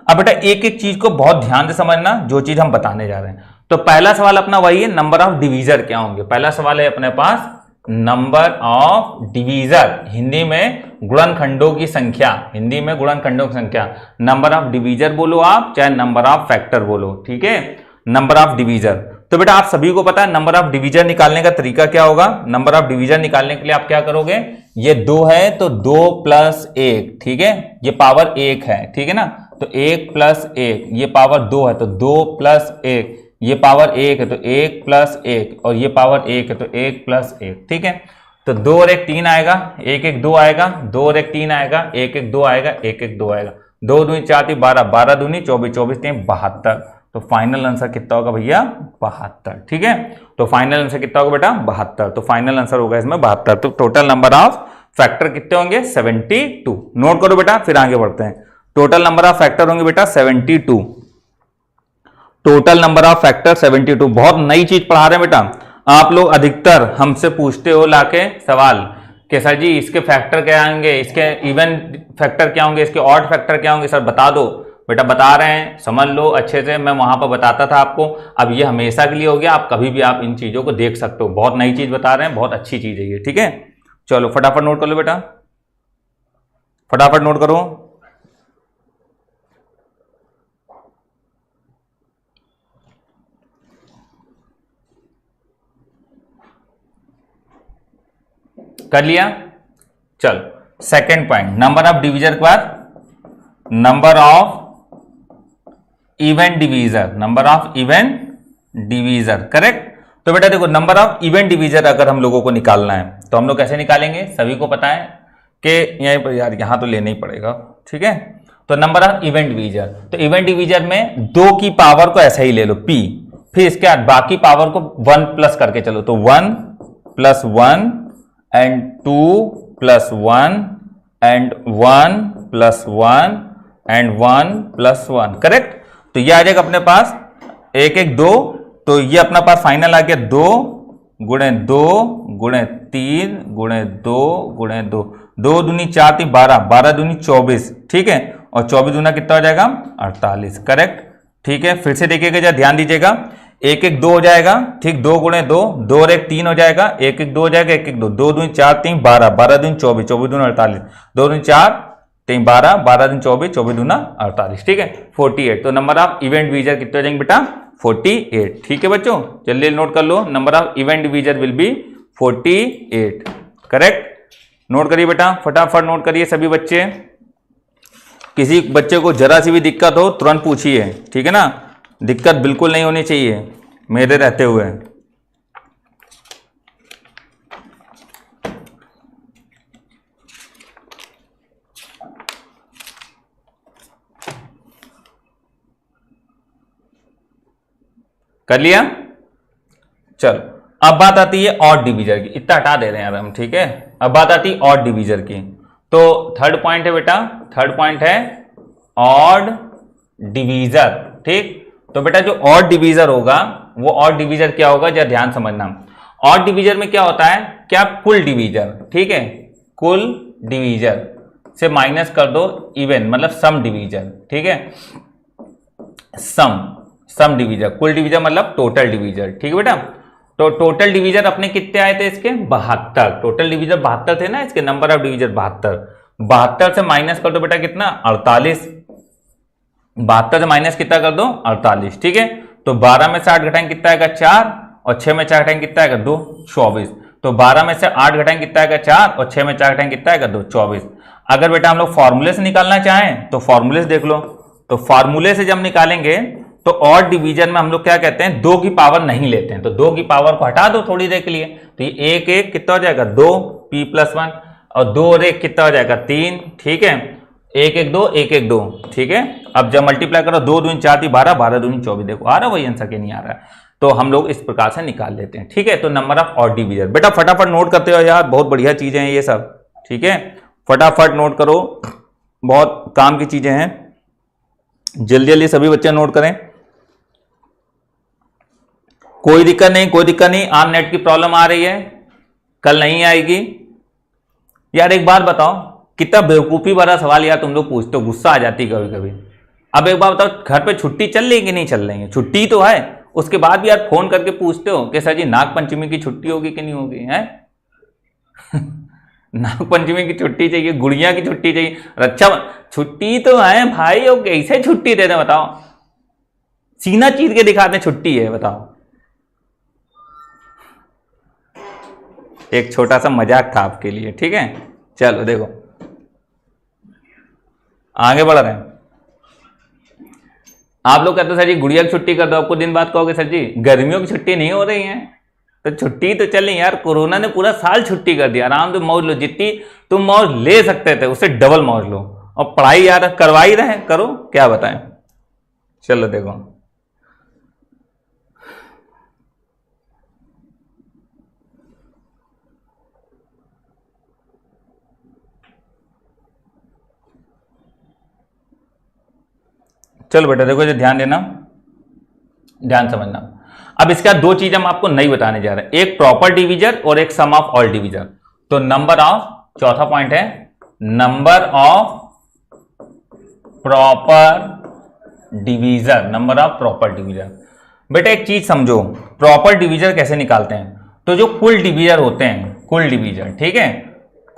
Speaker 1: अब बेटा एक एक चीज को बहुत ध्यान से समझना, जो चीज हम बताने जा रहे हैं। तो पहला सवाल अपना वही है, नंबर ऑफ डिवीजर क्या होंगे। पहला सवाल है अपने पास नंबर ऑफ डिवीजर, हिंदी में गुणनखंडों की संख्या, हिंदी में गुणनखंडों की संख्या। नंबर ऑफ डिवीजर बोलो आप, चाहे नंबर ऑफ फैक्टर बोलो, ठीक है, नंबर ऑफ डिवीजर। तो बेटा आप सभी को पता है नंबर ऑफ डिवीजर निकालने का तरीका क्या होगा। नंबर ऑफ डिवीजर निकालने के लिए आप क्या करोगे, ये 2 है तो 2 + 1, ठीक है, ये पावर 1 है, ठीक है ना, तो 1 + 1, ये पावर 2 है तो 2 + 1, ये पावर 1 है तो 1 + 1, और ये पावर 1 है तो 1 + 1, ठीक है। तो 2 और 1 3 आएगा, 1 1 2 आएगा, 2 और 1 3 आएगा, 1 1 2 आएगा, 1 1 2 आएगा, 2 दूनी 4 3 12, 12 दूनी 24, 24 3 72। तो फाइनल आंसर कितना होगा भैया, 72, ठीक है। तो फाइनल आंसर कितना होगा बेटा, 72। तो फाइनल आंसर होगा इसमें 72। तो टोटल नंबर ऑफ फैक्टर कितने होंगे, 72। नोट करो बेटा, फिर आगे बढ़ते हैं। टोटल नंबर ऑफ फैक्टर होंगे बेटा 72। Total number of factor 72। बहुत नई चीज पढ़ा रहे हैं बेटा। आप लोग अधिकतर हमसे पूछते हो लाके सवाल कि सर जी इसके फैक्टर क्या होंगे, इसके इवन फैक्टर क्या होंगे, इसके ऑड फैक्टर क्या होंगे, सर बता दो। बेटा बता रहे हैं, समझ लो अच्छे से, मैं वहां पर बताता था आपको, अब ये हमेशा के लिए हो गया, आप कभी भी आप इन चीजों को देख सकते हो। बहुत नई चीज बता रहे हैं, बहुत अच्छी चीज है ये, ठीक है। चलो फटाफट नोट कर लो बेटा, फटाफट नोट करो। कर लिया। चलो second point, number of divisor के बाद number of even divisor, number of even divisor, correct. तो बेटा देखो नंबर ऑफ इवन डिवीजर अगर हम लोगों को निकालना है तो हम लोग कैसे निकालेंगे, सभी को पता है कि यहीं पर, यार यहां तो लेना ही पड़ेगा, ठीक है। तो नंबर ऑफ इवन डिवीजर, तो इवन डिवीजर में 2 की पावर को ऐसा ही ले लो p, फिर इसके बाद बाकी पावर को 1 प्लस करके चलो, तो 1 + 1 एंड 2 + 1 एंड 1 + 1 एंड 1 + 1, करेक्ट। तो ये आ जाएगा अपने पास 1 1 2, तो ये अपना पास फाइनल आ गया 2 × 2 × 3 × 2 × 2, 2 दूनी 4 3 12, 12 दूनी 24, ठीक है, और 24 दूना कितना हो जाएगा 48, करेक्ट, ठीक है। फिर से देखिएगा जरा, ध्यान दीजिएगा, 1 1 2 हो जाएगा, ठीक, 2 × 2, 2 और 1 3 हो जाएगा, 1 1 2 हो जाएगा, 1 1 2, 2 दूनी 4 3 12, 12 दूनी 24, 24 दूनी 48, 2 दूनी 4 3 12, 12 दूनी 24, 24 दूना 48, ठीक है, 48। तो नंबर ऑफ इवेंट डिवीजर कितने हो जाएंगे बेटा, 48, ठीक है बच्चों, जल्दी नोट कर लो, number of even divisor will be 48, correct. Note करिए बेटा, फटाफट नोट करिए सभी बच्चे। किसी बच्चे को जरा सी भी दिक्कत हो तुरंत पूछिए, ठीक है ना, दिक्कत बिल्कुल नहीं होनी चाहिए मेरे रहते हुए। कर लिया। चलो अब बात आती है ऑड डिवीजर की, इतना हटा दे रहे हैं यार हम, ठीक है। अब बात आती है ऑड डिवीजर की। तो थर्ड पॉइंट है बेटा, थर्ड पॉइंट है ऑड डिवीजर, ठीक। तो बेटा जो ऑड डिवीजर होगा वो ऑड डिवीजर क्या होगा, जरा ध्यान समझना। ऑड डिवीजर में क्या होता है, क्या कुल डिवीजर, ठीक है, कुल डिवीजर से माइनस कर दो इवन, मतलब सम डिवीजर, ठीक है, सम डिवीजर, कुल डिवीजर मतलब टोटल डिवीजर, ठीक है बेटा। तो टोटल डिवीजर अपने कितने आए थे इसके, 72, टोटल डिवीजर 72 थे ना इसके, नंबर ऑफ डिवीजर 72, 72 से माइनस कर दो बेटा कितना, 48, 72 से माइनस कितना कर दो 48, ठीक है। तो 12 में से 8 घटाएंगे कितना आएगा 4, और 6 में 4 घटाएंगे कितना आएगा 2, 24। तो 12 में से 8 घटाएंगे कितना आएगा 4, और 6 में 4 घटाएंगे कितना आएगा 2, 24। अगर बेटा हम लोग फॉर्मूले से निकालना चाहें तो फॉर्मूले से देख लो, तो फॉर्मूले से जब निकालेंगे तो ऑड डिवीजन में हम लोग क्या कहते हैं, 2 की पावर नहीं लेते हैं, तो 2 की पावर को हटा दो थोड़ी देर के लिए, तो ये 1 1 कितना हो जाएगा 2 p + 1, और 2 और 1 कितना हो जाएगा 3, ठीक है, 1 1 2 1 1 2, ठीक है। अब जब मल्टीप्लाई करो 2 दूनी 4 3 12, 12 दूनी 24, देखो आ रहा वही आंसर के नहीं आ रहा है, तो हम लोग इस प्रकार से निकाल लेते हैं, ठीक है। तो नंबर ऑफ ऑड डिवीजर, बेटा फटाफट नोट करते हो यार, बहुत बढ़िया चीजें हैं ये सब, ठीक है, फटाफट नोट करो, बहुत काम की चीजें हैं, जल्दी जल्दी सभी बच्चे नोट करें। कोई दिक्कत नहीं, कोई दिक्कत नहीं। आज नेट की प्रॉब्लम आ रही है, कल नहीं आएगी। यार एक बात बताओ, कितना बेवकूफी भरा सवाल यार तुम लोग पूछते हो, गुस्सा आ जाती है कभी कभी। अब एक बात बताओ, घर पे छुट्टी चल रही है कि नहीं चल रही है? छुट्टी तो है, उसके बाद भी यार फोन करके पूछते हो कि सर जी नाग पंचमी की छुट्टी होगी कि नहीं होगी है? नाग पंचमी की छुट्टी चाहिए, गुड़िया की छुट्टी चाहिए, रक्षा छुट्टी तो है भाई, और कैसे छुट्टी दे दे बताओ? सीना चीर के दिखाते छुट्टी है, बताओ। एक छोटा सा मजाक था आपके लिए, ठीक है। चलो देखो आगे बढ़ रहे हैं। आप लोग कहते हो सर जी गुड़िया की छुट्टी कर दो, आपको दिन बाद कहोगे सर जी गर्मियों की छुट्टी नहीं हो रही है। तो छुट्टी तो चल रही यार, कोरोना ने पूरा साल छुट्टी कर दिया, आराम से मौज लो, जितनी तुम मौज ले सकते थे उससे डबल मौज लो। और पढ़ाई यार करवा ही रहे, करो, क्या बताएं। चलो देखो, चलो बेटा देखो, जो ध्यान देना, ध्यान समझना। अब इसका दो चीज हम आपको नहीं बताने जा रहे हैं, एक प्रॉपर डिवीजर और एक सम ऑफ ऑल डिवीजर। तो नंबर ऑफ, चौथा पॉइंट है number of proper divisor, number of proper divisor. बेटा एक चीज समझो, प्रॉपर डिवीजर कैसे निकालते हैं? तो जो कुल डिवीजर होते हैं, कुल डिवीजर, ठीक है,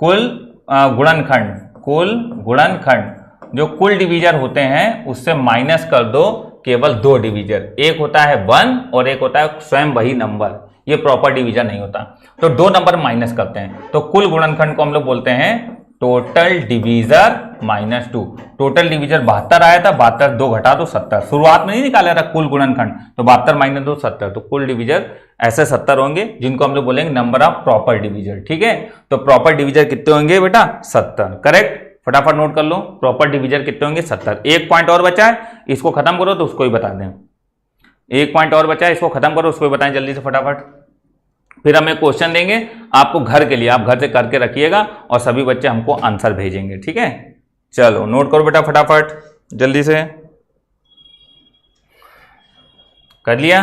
Speaker 1: कुल गुणनखंड, कुल गुणनखंड, जो कुल डिवीजर होते हैं उससे माइनस कर दो केवल दो डिवीजर, एक होता है 1 और एक होता है स्वयं वही नंबर, ये प्रॉपर डिवीजर नहीं होता। तो दो नंबर माइनस करते हैं, तो कुल गुणनखंड को हम लोग बोलते हैं टोटल डिवीजर -2। टोटल डिवीजर 72 आया था, 72 2 घटा दो 70, शुरुआत में नहीं निकाला था कुल गुणनखंड, तो 72 - 2 70, तो कुल डिवीजर ऐसे 70 होंगे, जिनको हम लोग बोलेंगे नंबर ऑफ प्रॉपर डिवीजर, ठीक है। तो प्रॉपर डिवीजर कितने होंगे बेटा? 70, करेक्ट। फटाफट नोट कर लो, प्रॉपर डिवीजर कितने होंगे? 70। एक पॉइंट और बचा है, इसको खत्म करो तो उसको ही बता दें। एक पॉइंट और बचा है, इसको खत्म करो, उसको ही बताएं जल्दी से फटाफट। फिर हम एक क्वेश्चन देंगे आपको घर के लिए, आप घर से करके रखिएगा और सभी बच्चे हमको आंसर भेजेंगे, ठीक है। चलो नोट करो बेटा फटाफट जल्दी से, कर लिया?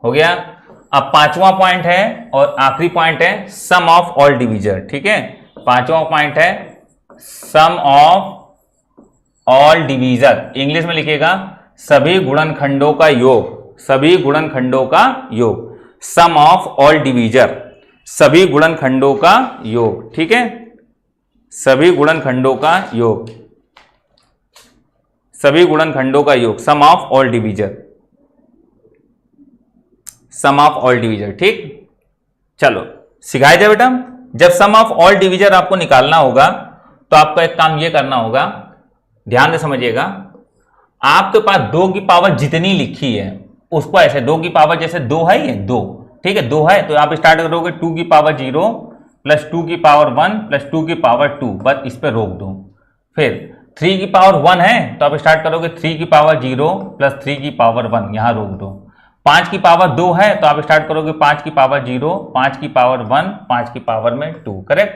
Speaker 1: हो गया। अब पांचवा पॉइंट है और आखिरी पॉइंट है सम ऑफ ऑल डिवीजर, ठीक है। पांचवा पॉइंट है सम ऑफ ऑल डिवीजर, इंग्लिश में लिखिएगा सभी गुणनखंडों का योग, सभी गुणनखंडों का योग, सम ऑफ ऑल डिवीजर, सभी गुणनखंडों का योग, ठीक है, सभी गुणनखंडों का योग, सभी गुणनखंडों का योग, sum of all divisor, sum of all divisor, ठीक। चलो सिखाया जाए बेटा। जब सम ऑफ ऑल डिवीजर आपको निकालना होगा तो आपको एक काम ये करना होगा, ध्यान से समझिएगा। आपके पास 2 की पावर जितनी लिखी है उसको ऐसे 2 की पावर, जैसे 2 है ये 2, ठीक है, 2 है तो आप स्टार्ट करोगे 2 की पावर 0 प्लस 2 की पावर 1 प्लस 2 की पावर 2, बस इस पर रोक दो। फिर 3 की पावर 1 है तो आप स्टार्ट करोगे 3 की पावर 0 प्लस 3 की पावर 1, यहां रोक दो। 5 की पावर 2 है तो आप स्टार्ट करोगे 5 की पावर 0, 5 की पावर 1, 5 की पावर में 2, करेक्ट।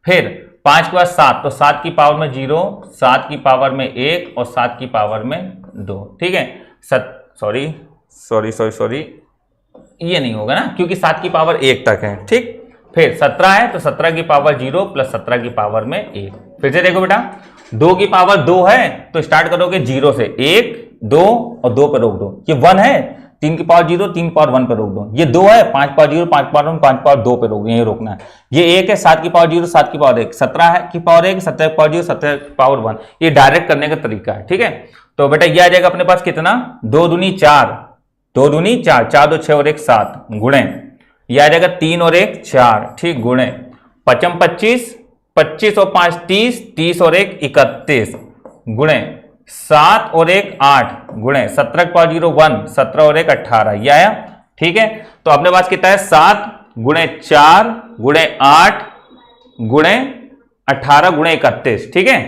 Speaker 1: फिर 5 के बाद 7, तो 7 की पावर में 0, 7 की पावर में 1 और 7 की पावर में 2, ठीक है। सॉरी ये नहीं होगा ना, क्योंकि 7 की पावर 1 तक है, ठीक। फिर 17 है तो 17 की पावर 0 प्लस 17 की पावर में 1। फिर से देखो बेटा, 2 की पावर 2 है तो स्टार्ट करोगे 0 से, 1 2 और 2 पर रोक दो। ये 1 है, 3 की पावर 0, 3 पावर 1 पर रोक दो। ये 2 है, 5 पावर 0, 5 पावर 1, 5 पावर 2 पर रोक दो, यही रोकना है। ये 1 है, 7 की पावर 0, 7 की पावर 1, 17 है की पावर 1, 17 की पावर 0, 17 की पावर 1। ये डायरेक्ट करने का तरीका है, ठीक है। तो बेटा ये आ जाएगा अपने पास कितना, 2 दूनी 4, 2 दूनी 4, 4 2 6 और 1 7, गुणे ये आ जाएगा 3 और 1 4, ठीक, गुणे 5 25, 25 और 5 30, 30 और 1 31, गुणे 7 और 1 8, गुणे 17 की पावर 0 1, 17 और 1 18, ये आया, ठीक है। तो अपने पास कितना है 7 गुणे 4 गुणे 8 गुणे 18 गुणे 31, ठीक है।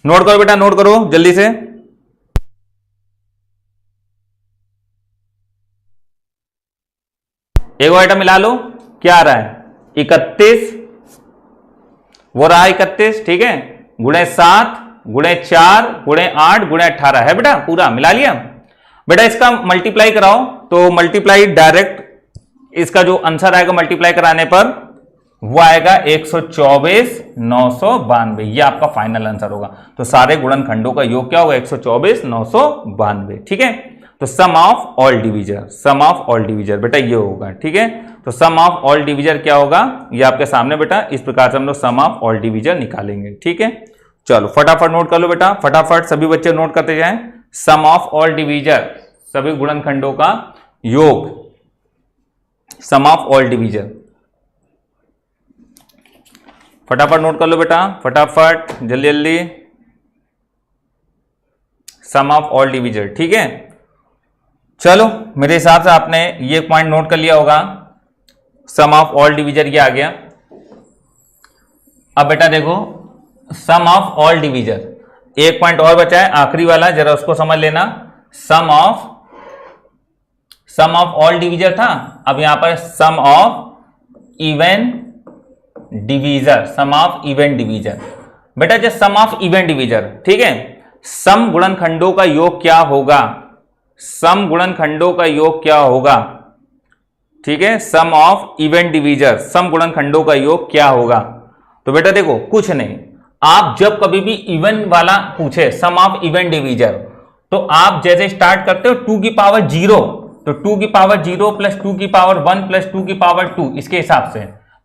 Speaker 1: नोट करो बेटा, नोट करो जल्दी से। एक आइटम मिला लो, क्या आ रहा है 31, वो रहा 31, ठीक है, गुणे 7 गुणे 4 गुणे 8 गुणे 18 है बेटा, पूरा मिला लिया बेटा। इसका मल्टीप्लाई कराओ तो मल्टीप्लाई डायरेक्ट इसका जो आंसर आएगा मल्टीप्लाई कराने पर वो आएगा 124,992, ये आपका फाइनल आंसर होगा। तो सारे गुणनखंडों का योग क्या होगा 124,992, ठीक है। तो sum of all divisor, sum of all divisor बेटा ये होगा, ठीक है। तो सम ऑफ ऑल डिवीजर क्या होगा ये आपके सामने बेटा, इस प्रकार से हम लोग सम ऑफ ऑल डिवीजर निकालेंगे, ठीक है। चलो फटाफट नोट कर लो बेटा, फटाफट सभी बच्चे नोट करते जाएं। सम ऑफ ऑल डिवीजर, सभी गुणनखंडों का योग, सम ऑफ ऑल डिवीजर, फटाफट नोट कर लो बेटा, फटाफट जल्दी जल्दी, सम ऑफ ऑल डिवीजर, ठीक है। चलो मेरे हिसाब से आपने ये पॉइंट नोट कर लिया होगा, सम ऑफ ऑल डिवीजर ये आ गया। अब बेटा देखो सम ऑफ ऑल डिवीजर, एक पॉइंट और बचा है आखिरी वाला, जरा उसको समझ लेना। सम ऑफ ऑल डिवीजर था, अब यहां पर sum of even divisor, sum of even divisor बेटा, जब सम ऑफ इवन डिवीजर, ठीक है। सम गुणनखंडों का योग क्या होगा, सम गुणनखंडों का योग क्या होगा, ठीक है। सम ऑफ इवन डिवीजर, सम गुणनखंडों का योग क्या होगा। तो बेटा देखो कुछ नहीं, आप जब कभी भी इवन वाला पूछे सम ऑफ इवन डिवीजर, तो आप जैसे स्टार्ट करते हो 2 की पावर 0, तो 2 की पावर 0 प्लस 2 की पावर 1 प्लस 2 की पावर 2, इसके हिसाब से।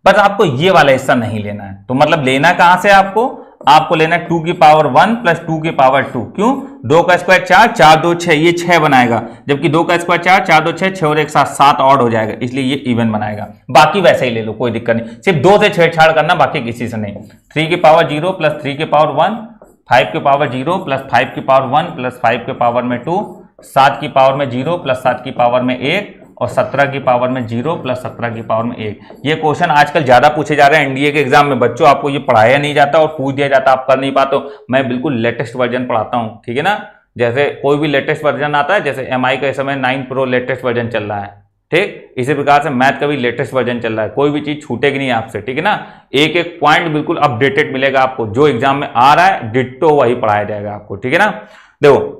Speaker 1: बस आपको ये वाला हिस्सा नहीं लेना है। तो मतलब लेना कहां से आपको लेना है 2 की पावर 1 प्लस 2 की पावर 2। क्यों? 2 का स्क्वायर 4, 4 2 6, ये 6 बनाएगा, जबकि 2 का स्क्वायर 4, 4 2 6, 6 और 1 7, 7 ऑड हो जाएगा, इसलिए ये इवन बनाएगा। बाकी वैसे ही ले लो, कोई दिक्कत नहीं, सिर्फ 2 से छेड़छाड़ करना, बाकी किसी से नहीं। 3 की पावर 0 प्लस 3 की पावर 1, 5 की पावर 0 प्लस 5 की पावर 1 प्लस 5 की पावर में 2, 7 की पावर में 0 प्लस 7 की पावर में 1 और 17 की पावर में 0 प्लस 17 की पावर में 1। ये क्वेश्चन आजकल ज्यादा पूछे जा रहे हैं एनडीए के एग्जाम में। बच्चों आपको ये पढ़ाया नहीं जाता और पूछ दिया जाता, आप कर नहीं पाते हो। मैं बिल्कुल लेटेस्ट वर्जन पढ़ाता हूं, ठीक है ना। जैसे कोई भी लेटेस्ट वर्जन आता है, जैसे एमआई का इस समय 9 प्रो लेटेस्ट वर्जन चल रहा है, ठीक। इसी प्रकार से मैथ का भी लेटेस्ट वर्जन चल रहा है, कोई भी चीज छूटेगी नहीं आपसे, ठीक है ना। एक एक पॉइंट बिल्कुल अपडेटेड मिलेगा आपको, जो एग्जाम में आ रहा है डिट्टो वही पढ़ाया जाएगा आपको, ठीक है ना। देखो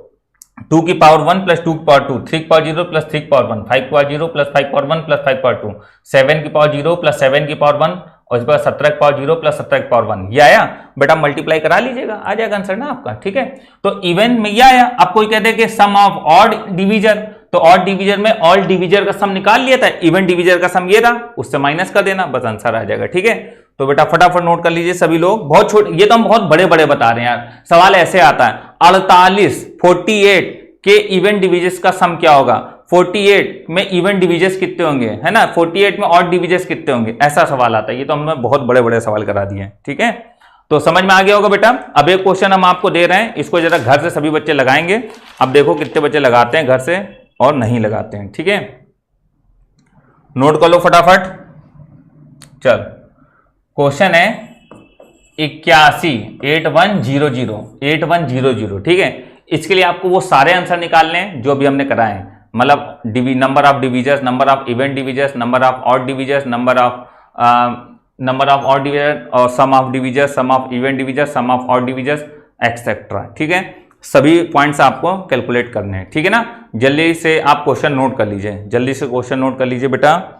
Speaker 1: 2 की पावर 1 प्लस 2 की पावर 2, 3 की पावर 0 प्लस 3 की पावर 1, 5 की पावर 0 प्लस 5 की पावर 1 प्लस 5 की पावर 2, 7 की पावर 0 प्लस 7 की पावर 1 और इसके बाद 17 की पावर 0 प्लस 17 की पावर 1। ये आया बेटा, मल्टीप्लाई करा लीजिएगा, आ जाएगा आंसर ना आपका, ठीक है। तो इवन में ये आया, आप कोई कहते हैं कि सम ऑफ ऑड डिवीजर, तो ऑड डिवीजर में ऑल डिवीजर का सम निकाल लिया था, इवन डिवीजर का सम ये था, उससे माइनस कर देना, बस आंसर आ जाएगा, ठीक है। तो बेटा फटाफट नोट कर लीजिए सभी लोग, बहुत छोटे, ये तो हम बहुत बड़े बड़े बता रहे हैं यार। सवाल ऐसे आता है 48 के इवन डिवीजर्स का सम क्या होगा, 48 में इवन डिवीजर्स कितने होंगे, है ना, 48 में ऑड डिवीजर्स कितने होंगे, ऐसा सवाल आता है। ये तो हमने बहुत बड़े बड़े सवाल करा दिए हैं, ठीक है। तो समझ में आ गया होगा बेटा। अब एक क्वेश्चन हम आपको दे रहे हैं, इसको जरा घर से सभी बच्चे लगाएंगे। अब देखो कितने बच्चे लगाते हैं घर से और नहीं लगाते हैं, ठीक है। नोट कर लो फटाफट। चल क्वेश्चन है 8100, ठीक है। इसके लिए आपको वो सारे आंसर निकालने हैं जो भी हमने कराए हैं, मतलब number of divisors, number of even divisors, number of odd divisors, number of odd divisor और sum of divisors, sum of even divisors, sum of odd divisors etcetera, ठीक है। सभी पॉइंट्स आपको कैलकुलेट करने हैं, ठीक है ना। जल्दी से आप क्वेश्चन नोट कर लीजिए, जल्दी से क्वेश्चन नोट कर लीजिए बेटा।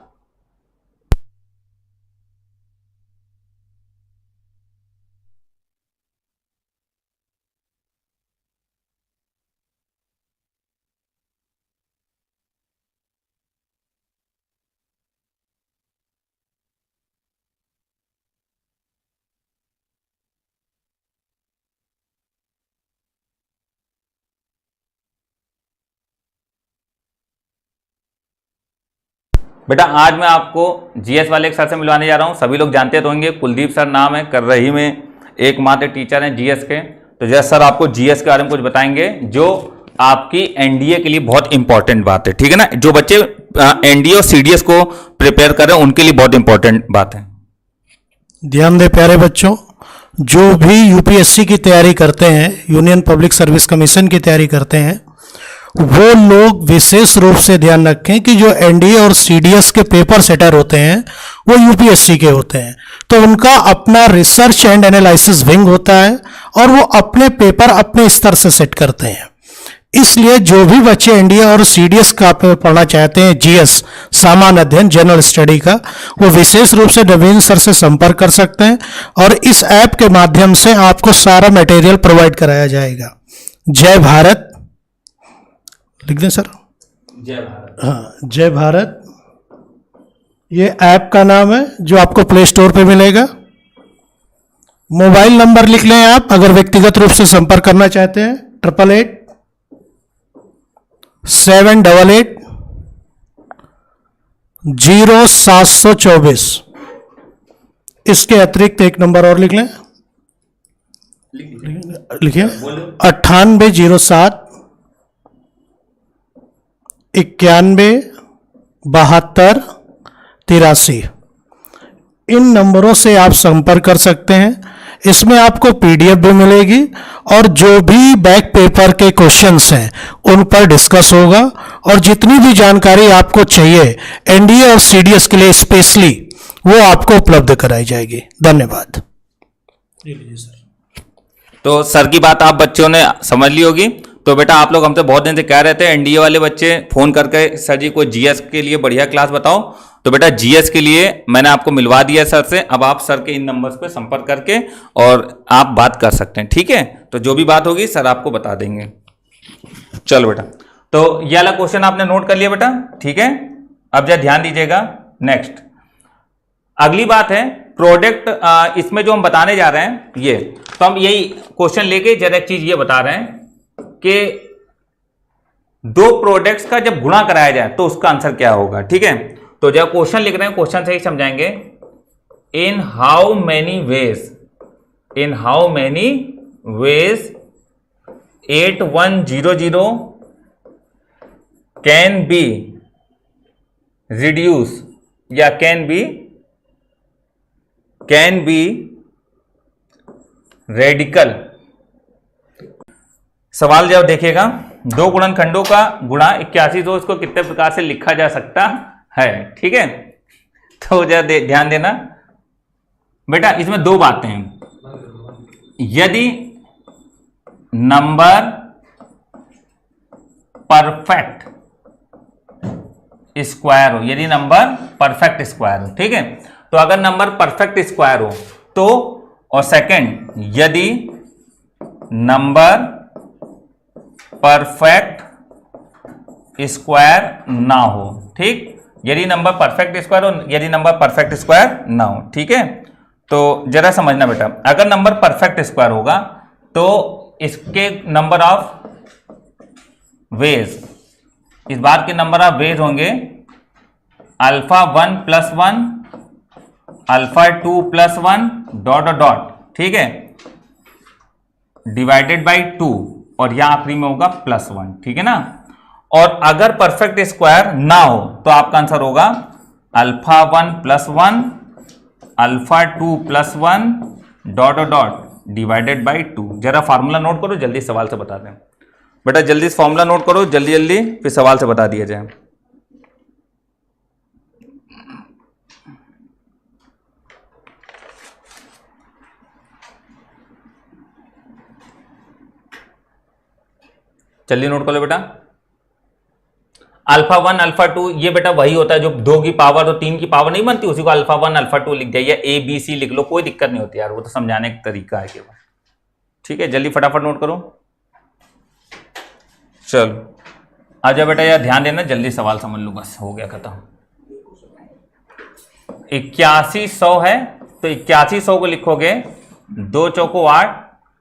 Speaker 1: बेटा आज मैं आपको जीएस वाले एक सर से मिलवाने जा रहा हूं, सभी लोग जानते तो होंगे, कुलदीप सर नाम है, कर रही में एकमात्र टीचर हैं जीएस के। तो जैसे सर आपको जीएस के बारे में कुछ बताएंगे जो आपकी एनडीए के लिए बहुत इंपॉर्टेंट बात है, ठीक है ना। जो बच्चे एनडीए और सीडीएस को प्रिपेयर कर रहे हैं उनके लिए बहुत इंपॉर्टेंट बात है।
Speaker 2: ध्यान दें प्यारे बच्चों, जो भी यूपीएससी की तैयारी करते हैं, यूनियन पब्लिक सर्विस कमीशन की तैयारी करते हैं, वो लोग विशेष रूप से ध्यान रखें कि जो एनडीए और सीडीएस के पेपर सेटर होते हैं वो यूपीएससी के होते हैं, तो उनका अपना रिसर्च एंड एनालिसिस विंग होता है और वो अपने पेपर अपने स्तर से सेट करते हैं। इसलिए जो भी बच्चे एनडीए और सीडीएस का पढ़ना चाहते हैं, जीएस सामान्य अध्ययन जनरल स्टडी का, वो विशेष रूप से नवीन सर से संपर्क कर सकते हैं और इस ऐप के माध्यम से आपको सारा मटेरियल प्रोवाइड कराया जाएगा। जय भारत लिख दें सर।
Speaker 1: जय भारत।
Speaker 2: हाँ, जय भारत ये ऐप का नाम है जो आपको प्ले स्टोर पे मिलेगा। मोबाइल नंबर लिख लें आप अगर व्यक्तिगत रूप से संपर्क करना चाहते हैं, 888-724 इसके अतिरिक्त एक नंबर और लिख लें, लिखिए 9807 91-72-83। इन नंबरों से आप संपर्क कर सकते हैं। इसमें आपको पीडीएफ भी मिलेगी और जो भी बैक पेपर के क्वेश्चंस हैं उन पर डिस्कस होगा और जितनी भी जानकारी आपको चाहिए एनडीए और सीडीएस के लिए स्पेशली वो आपको उपलब्ध कराई जाएगी। धन्यवाद।
Speaker 1: तो सर की बात आप बच्चों ने समझ ली होगी। तो बेटा आप लोग हमसे बहुत दिन से कह रहे थे एनडीए वाले बच्चे फोन करके सर जी को जीएस के लिए बढ़िया क्लास बताओ, तो बेटा जीएस के लिए मैंने आपको मिलवा दिया सर से। अब आप सर के इन नंबर्स पे संपर्क करके और आप बात कर सकते हैं, ठीक है। तो जो भी बात होगी सर आपको बता देंगे। चलो बेटा, तो ये वाला क्वेश्चन आपने नोट कर लिया बेटा, ठीक है। अब जरा ध्यान दीजिएगा। नेक्स्ट अगली बात है प्रोडक्ट। इसमें जो हम बताने जा रहे हैं ये, तो हम यही क्वेश्चन लेके जरा एक चीज ये बता रहे हैं कि दो प्रोडक्ट्स का जब गुणा कराया जाए तो उसका आंसर क्या होगा, ठीक है। तो जब क्वेश्चन लिख रहे हैं क्वेश्चन से ही समझाएंगे। इन how many ways 8100 can be reduce या कैन बी रेडिकल। सवाल जब देखिएगा, दो गुणनखंडों का गुणा 8100 इसको कितने प्रकार से लिखा जा सकता है, ठीक है। तो जरा ध्यान देना बेटा, इसमें दो बातें हैं। यदि नंबर परफेक्ट स्क्वायर हो, यदि नंबर परफेक्ट स्क्वायर हो, ठीक है। तो अगर नंबर परफेक्ट स्क्वायर हो तो, और सेकंड यदि नंबर परफेक्ट स्क्वायर ना हो, ठीक। यदि नंबर परफेक्ट स्क्वायर हो, यदि नंबर परफेक्ट स्क्वायर ना हो, ठीक है। तो जरा समझना बेटा, अगर नंबर परफेक्ट स्क्वायर होगा तो इसके नंबर ऑफ वेज, इस बार के नंबर ऑफ वेज होंगे अल्फा 1 + 1, अल्फा 2 + 1 डॉट डॉट, ठीक है, डिवाइडेड बाई 2 और यहां आखिरी में होगा +1, ठीक है ना। और अगर परफेक्ट स्क्वायर ना हो तो आपका आंसर होगा alpha 1 + 1, alpha 2 + 1 dot dot divided by 2। जरा फार्मूला नोट करो, जल्दी सवाल से बता दें बेटा, जल्दी से फार्मूला नोट करो, जल्दी जल्दी, फिर सवाल से बता दिया जाए। जल्दी नोट कर लो बेटा। अल्फा 1 अल्फा 2 ये बेटा वही होता है जो 2 की पावर तो 3 की पावर नहीं बनती, उसी को अल्फा 1 अल्फा 2 लिख दिया, या ABC लिख लो, कोई दिक्कत नहीं होती यार, वो तो समझाने का तरीका है केवल, ठीक है। जल्दी फटाफट नोट करो। चलो आ जाओ बेटा, यार ध्यान देना, जल्दी सवाल समझ लो, बस हो गया खत्म। 8100 है तो 8100 को लिखोगे 2 चौको 8,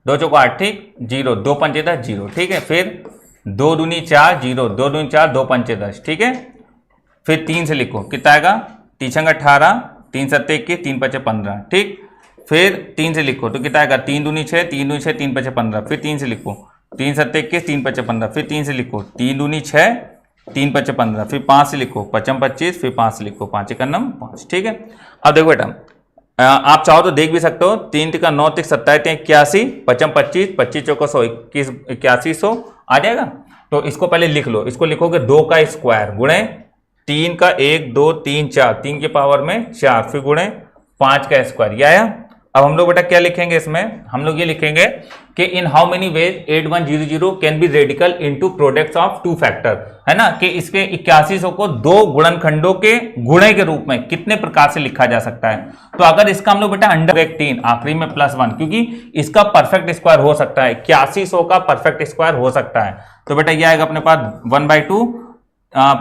Speaker 1: 2 चौको 8, ठीक, 0, 2 पंचे 10, 0, ठीक है। फिर 2 दूनी 4, 0, 2 दूनी 4, 2 पंचे 10, ठीक है। फिर 3 से लिखो, कितना आएगा, 3 छंग 18, 3 सत्ते 21, 3 पचे 15, ठीक। फिर 3 से लिखो तो कितना आएगा, 3 दूनी 6, 3 दूनी 6, 3 पचे 15। फिर 3 से लिखो, 3 सत्ते 21, 3 पचे 15। फिर 3 से लिखो, 3 दूनी 6, 3 पचे 15। फिर 5 से लिखो, 5 25, फिर 5 से लिखो, 5 एकम 5, ठीक है। अब देखो बेटा, आप चाहो तो देख भी सकते हो, 3 × 9 = 27, 81, 5 25, 25 चौको 100, 8100 आ जाएगा। तो इसको पहले लिख लो, इसको लिखोगे 2 का स्क्वायर गुणे 3 का 1 2 3 4, 3 की पावर में 4, फिर गुणे 5 का स्क्वायर, ये आया। अब हम लोग बेटा क्या लिखेंगे इसमें, हम लोग ये लिखेंगे कि इन how many ways 8100 can be radical into products of 2 factor, है ना, कि इसके 8100 को 2 गुणनखंडों के गुणे के रूप में कितने प्रकार से लिखा जा सकता है। तो अगर इसका हम लोग बेटा अंडर 3 आखिरी में +1, क्योंकि इसका परफेक्ट स्क्वायर हो सकता है, 8100 का परफेक्ट स्क्वायर हो सकता है। तो बेटा ये आएगा अपने पास 1/2,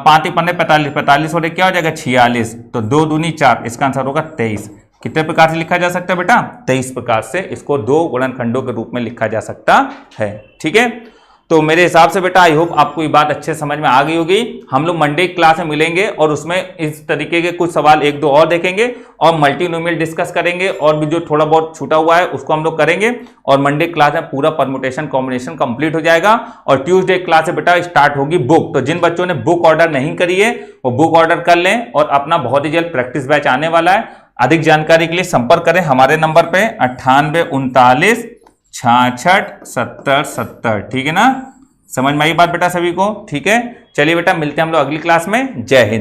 Speaker 1: 5 × 15 45, 45 हो रहे क्या हो जाएगा 46, तो 2 दूनी 4, इसका आंसर होगा 23। कितने प्रकार से लिखा जा सकता है बेटा, 23 प्रकार से इसको 2 गुणनखंडों के रूप में लिखा जा सकता है। ठीक है, तो मेरे हिसाब से बेटा आई होप आपको ये बात अच्छे समझ में आ गई होगी। हम लोग मंडे क्लास में मिलेंगे और उसमें इस तरीके के कुछ सवाल 1-2 और देखेंगे और मल्टीनोमियल डिस्कस करेंगे, और भी जो थोड़ा बहुत छूटा हुआ है उसको हम लोग करेंगे। और मंडे क्लास में पूरा परमुटेशन कॉम्बिनेशन कंप्लीट हो जाएगा। और ट्यूसडे क्लास से बेटा स्टार्ट होगी बुक, तो जिन बच्चों ने बुक ऑर्डर नहीं करी है वो बुक ऑर्डर कर लें, और अपना बहुत ही जल्द प्रैक्टिस बैच आने वाला है। अधिक जानकारी के लिए संपर्क करें हमारे नंबर पे 98 39 66 70 70। ठीक है ना, समझ में आई बात बेटा सभी को? ठीक है, चलिए बेटा मिलते हैं हम लोग अगली क्लास में। जय हिंद।